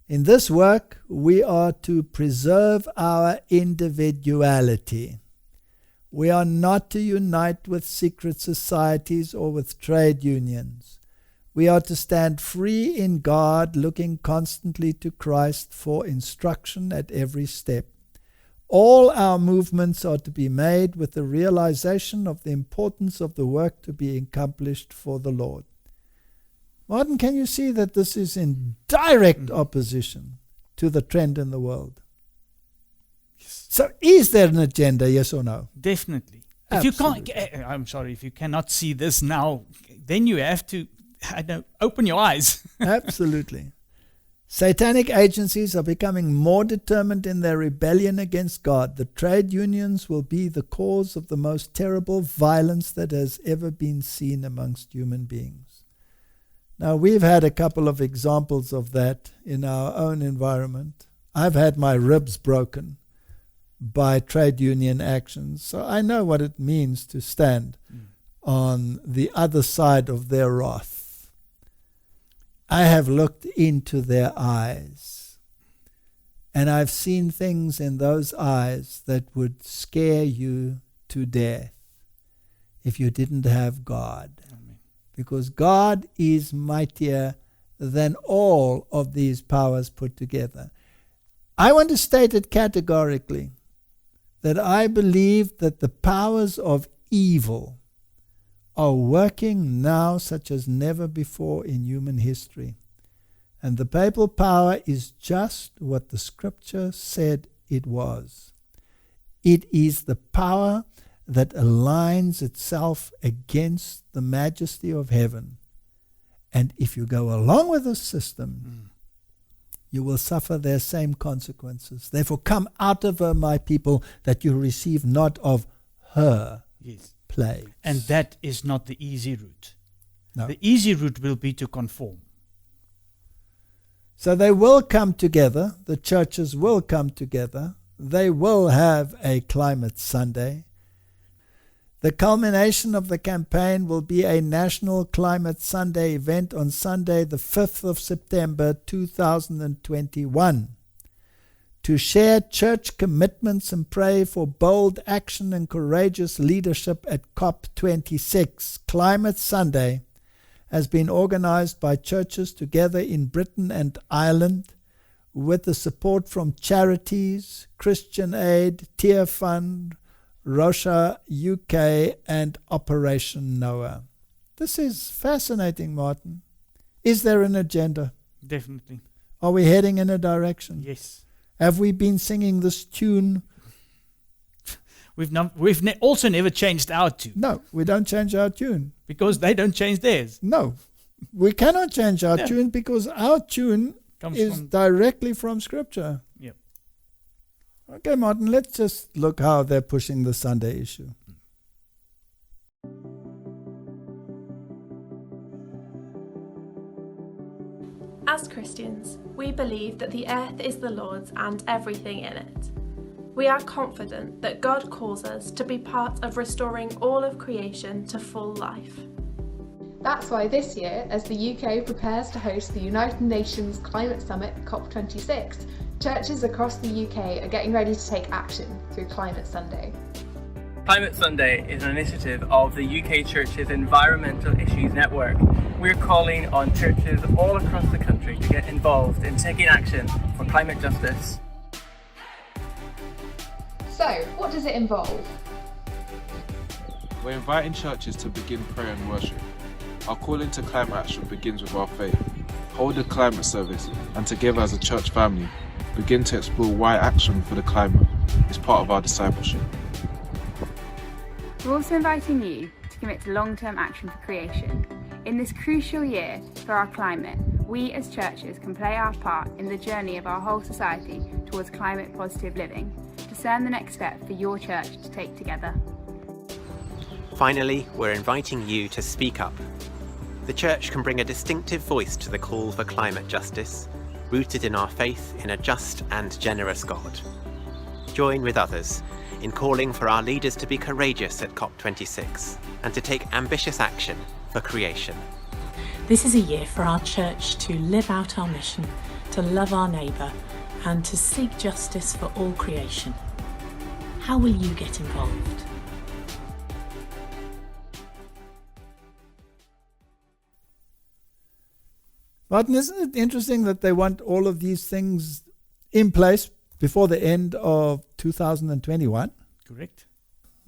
In this work, we are to preserve our individuality. We are not to unite with secret societies or with trade unions. We are to stand free in God, looking constantly to Christ for instruction at every step. All our movements are to be made with the realization of the importance of the work to be accomplished for the Lord. Martin, can you see that this is in direct opposition to the trend in the world? So is there an agenda, yes or no? Definitely. Absolutely. If you can't, I'm sorry, if you cannot see this now, then you have to, open your eyes. Absolutely. Satanic agencies are becoming more determined in their rebellion against God. The trade unions will be the cause of the most terrible violence that has ever been seen amongst human beings. Now, we've had a couple of examples of that in our own environment. I've had my ribs broken by trade union actions, so I know what it means to stand on the other side of their wrath. I have looked into their eyes, and I've seen things in those eyes that would scare you to death if you didn't have God. Amen. Because God is mightier than all of these powers put together. I want to state it categorically that I believe that the powers of evil are working now such as never before in human history. And the papal power is just what the scripture said it was. It is the power that aligns itself against the majesty of heaven. And if you go along with the system, you will suffer their same consequences. Therefore come out of her, my people, that you receive not of her plagues. And that is not the easy route. No. The easy route will be to conform. So they will come together, the churches will come together, they will have a Climate Sunday. The culmination of the campaign will be a National Climate Sunday event on Sunday, the 5th of September 2021. To share church commitments and pray for bold action and courageous leadership at COP26, Climate Sunday has been organized by churches together in Britain and Ireland with the support from charities, Christian Aid, Tear Fund, Russia, UK, and Operation Noah. This is fascinating, Martin. Is there an agenda? Definitely. Are we heading in a direction? Yes. Have we been singing this tune? We've also never changed our tune. No, we don't change our tune. Because they don't change theirs. No, we cannot change our tune because our tune is directly from Scripture. Yep. Okay, Martin, let's just look how they're pushing the Sunday issue. As Christians, we believe that the earth is the Lord's and everything in it. We are confident that God calls us to be part of restoring all of creation to full life. That's why this year, as the UK prepares to host the United Nations Climate Summit COP26, churches across the UK are getting ready to take action through Climate Sunday. Climate Sunday is an initiative of the UK Church's Environmental Issues Network. We're calling on churches all across the country to get involved in taking action for climate justice. So, what does it involve? We're inviting churches to begin prayer and worship. Our call into climate action begins with our faith. Hold a climate service and together as a church family, begin to explore why action for the climate is part of our discipleship. We're also inviting you to commit to long-term action for creation. In this crucial year for our climate, we as churches can play our part in the journey of our whole society towards climate positive living. Discern the next step for your church to take together. Finally, we're inviting you to speak up. The church can bring a distinctive voice to the call for climate justice, rooted in our faith in a just and generous God. Join with others in calling for our leaders to be courageous at COP26 and to take ambitious action for creation. This is a year for our church to live out our mission, to love our neighbour, and to seek justice for all creation. How will you get involved? Martin, isn't it interesting that they want all of these things in place before the end of 2021? Correct.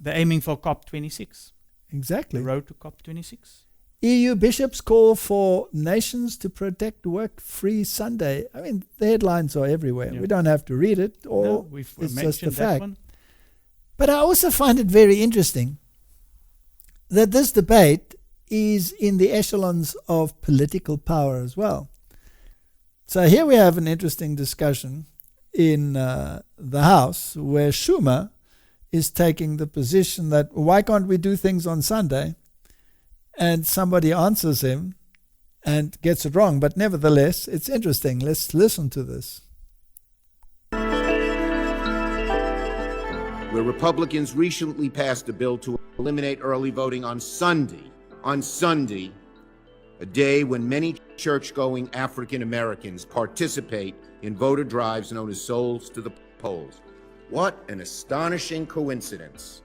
They're aiming for COP26. Exactly. The road to COP26. EU bishops call for nations to protect work-free Sunday. I mean, the headlines are everywhere. Yeah. We don't have to read it, or it's just a fact. One. But I also find it very interesting that this debate is in the echelons of political power as well. So here we have an interesting discussion in the House where Schumer is taking the position that why can't we do things on Sunday? And somebody answers him and gets it wrong. But nevertheless, it's interesting. Let's listen to this. Where Republicans recently passed a bill to eliminate early voting on Sunday, a day when many church-going African Americans participate in voter drives known as Souls to the Polls. What an astonishing coincidence.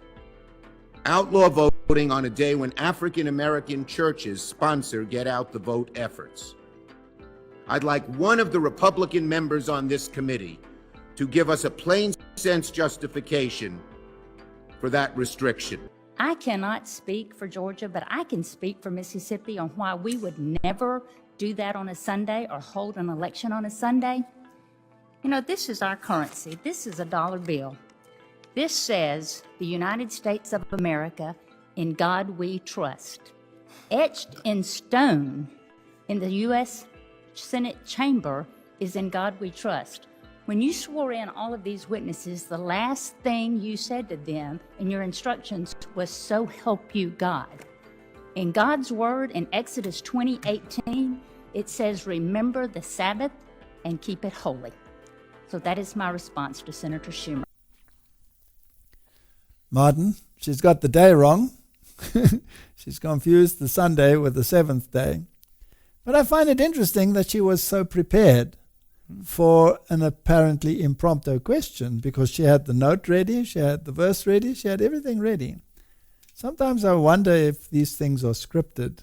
Outlaw voting on a day when African American churches sponsor Get Out the Vote efforts. I'd like one of the Republican members on this committee to give us a plain sense justification for that restriction. I cannot speak for Georgia, but I can speak for Mississippi on why we would never do that on a Sunday or hold an election on a Sunday. You know, this is our currency. This is a dollar bill. This says the United States of America, in God we trust. Etched in stone in the U.S. Senate chamber is in God we trust. When you swore in all of these witnesses, the last thing you said to them in your instructions was, "So help you God." In God's word in Exodus 20:18, it says, "Remember the Sabbath and keep it holy." So that is my response to Senator Schumer. Martin, she's got the day wrong. She's confused the Sunday with the seventh day. But I find it interesting that she was so prepared for an apparently impromptu question, because she had the note ready, she had the verse ready, she had everything ready. Sometimes I wonder if these things are scripted.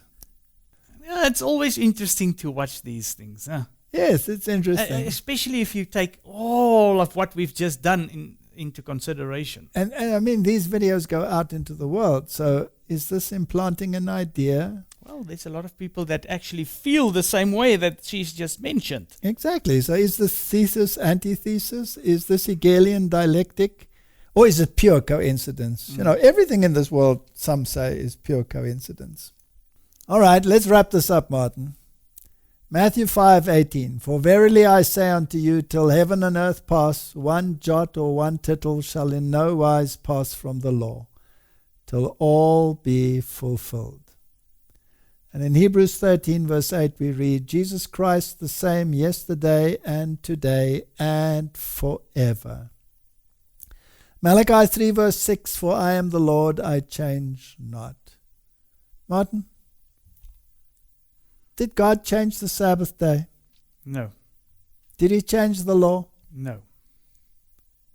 Yeah, it's always interesting to watch these things. Huh? Yes, it's interesting. Especially if you take all of what we've just done into consideration. And I mean, these videos go out into the world. So is this implanting an idea? Well, there's a lot of people that actually feel the same way that she's just mentioned. Exactly. So is this thesis, antithesis? Is this Hegelian dialectic? Or is it pure coincidence? You know, everything in this world, some say, is pure coincidence. All right, let's wrap this up, Martin. Matthew 5:18, "For verily I say unto you, till heaven and earth pass, one jot or one tittle shall in no wise pass from the law, till all be fulfilled." And in Hebrews 13 verse 8 we read, "Jesus Christ the same yesterday and today and forever." Malachi 3 verse 6, "For I am the Lord, I change not." Martin, did God change the Sabbath day? No. Did he change the law? No.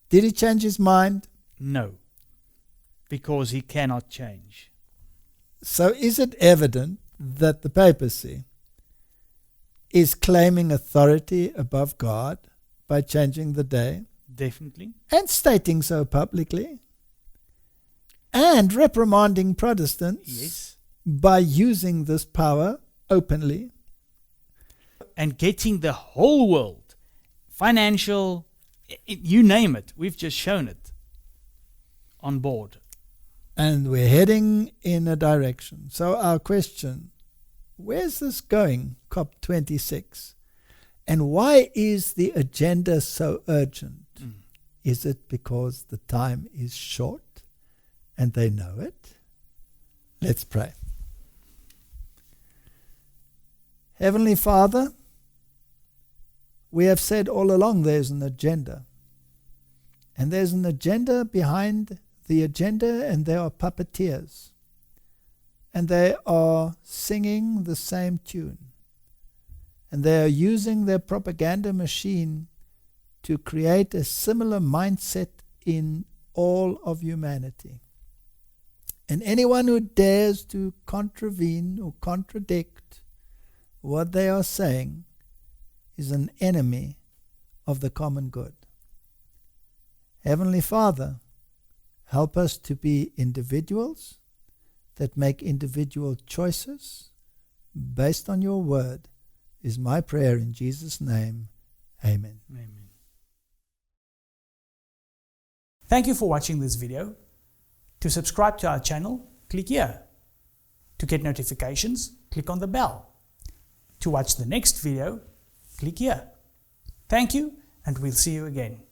Did he change his mind? No. Because he cannot change. So is it evident that the papacy is claiming authority above God by changing the day? Definitely. And stating so publicly. And reprimanding Protestants Yes. by using this power openly. And getting the whole world, financial, you name it, we've just shown it, on board. And we're heading in a direction. So our question, where's this going, COP26? And why is the agenda so urgent? Is it because the time is short and they know it? Let's pray. Heavenly Father, we have said all along there's an agenda. And there's an agenda behind the agenda, and there are puppeteers. And they are singing the same tune. And they are using their propaganda machine to create a similar mindset in all of humanity. And anyone who dares to contravene or contradict what they are saying is an enemy of the common good. Heavenly Father, help us to be individuals that make individual choices based on your word, is my prayer in Jesus' name. Amen. Amen. Thank you for watching this video. To subscribe to our channel, click here. To get notifications, click on the bell. To watch the next video, click here. Thank you, and we'll see you again.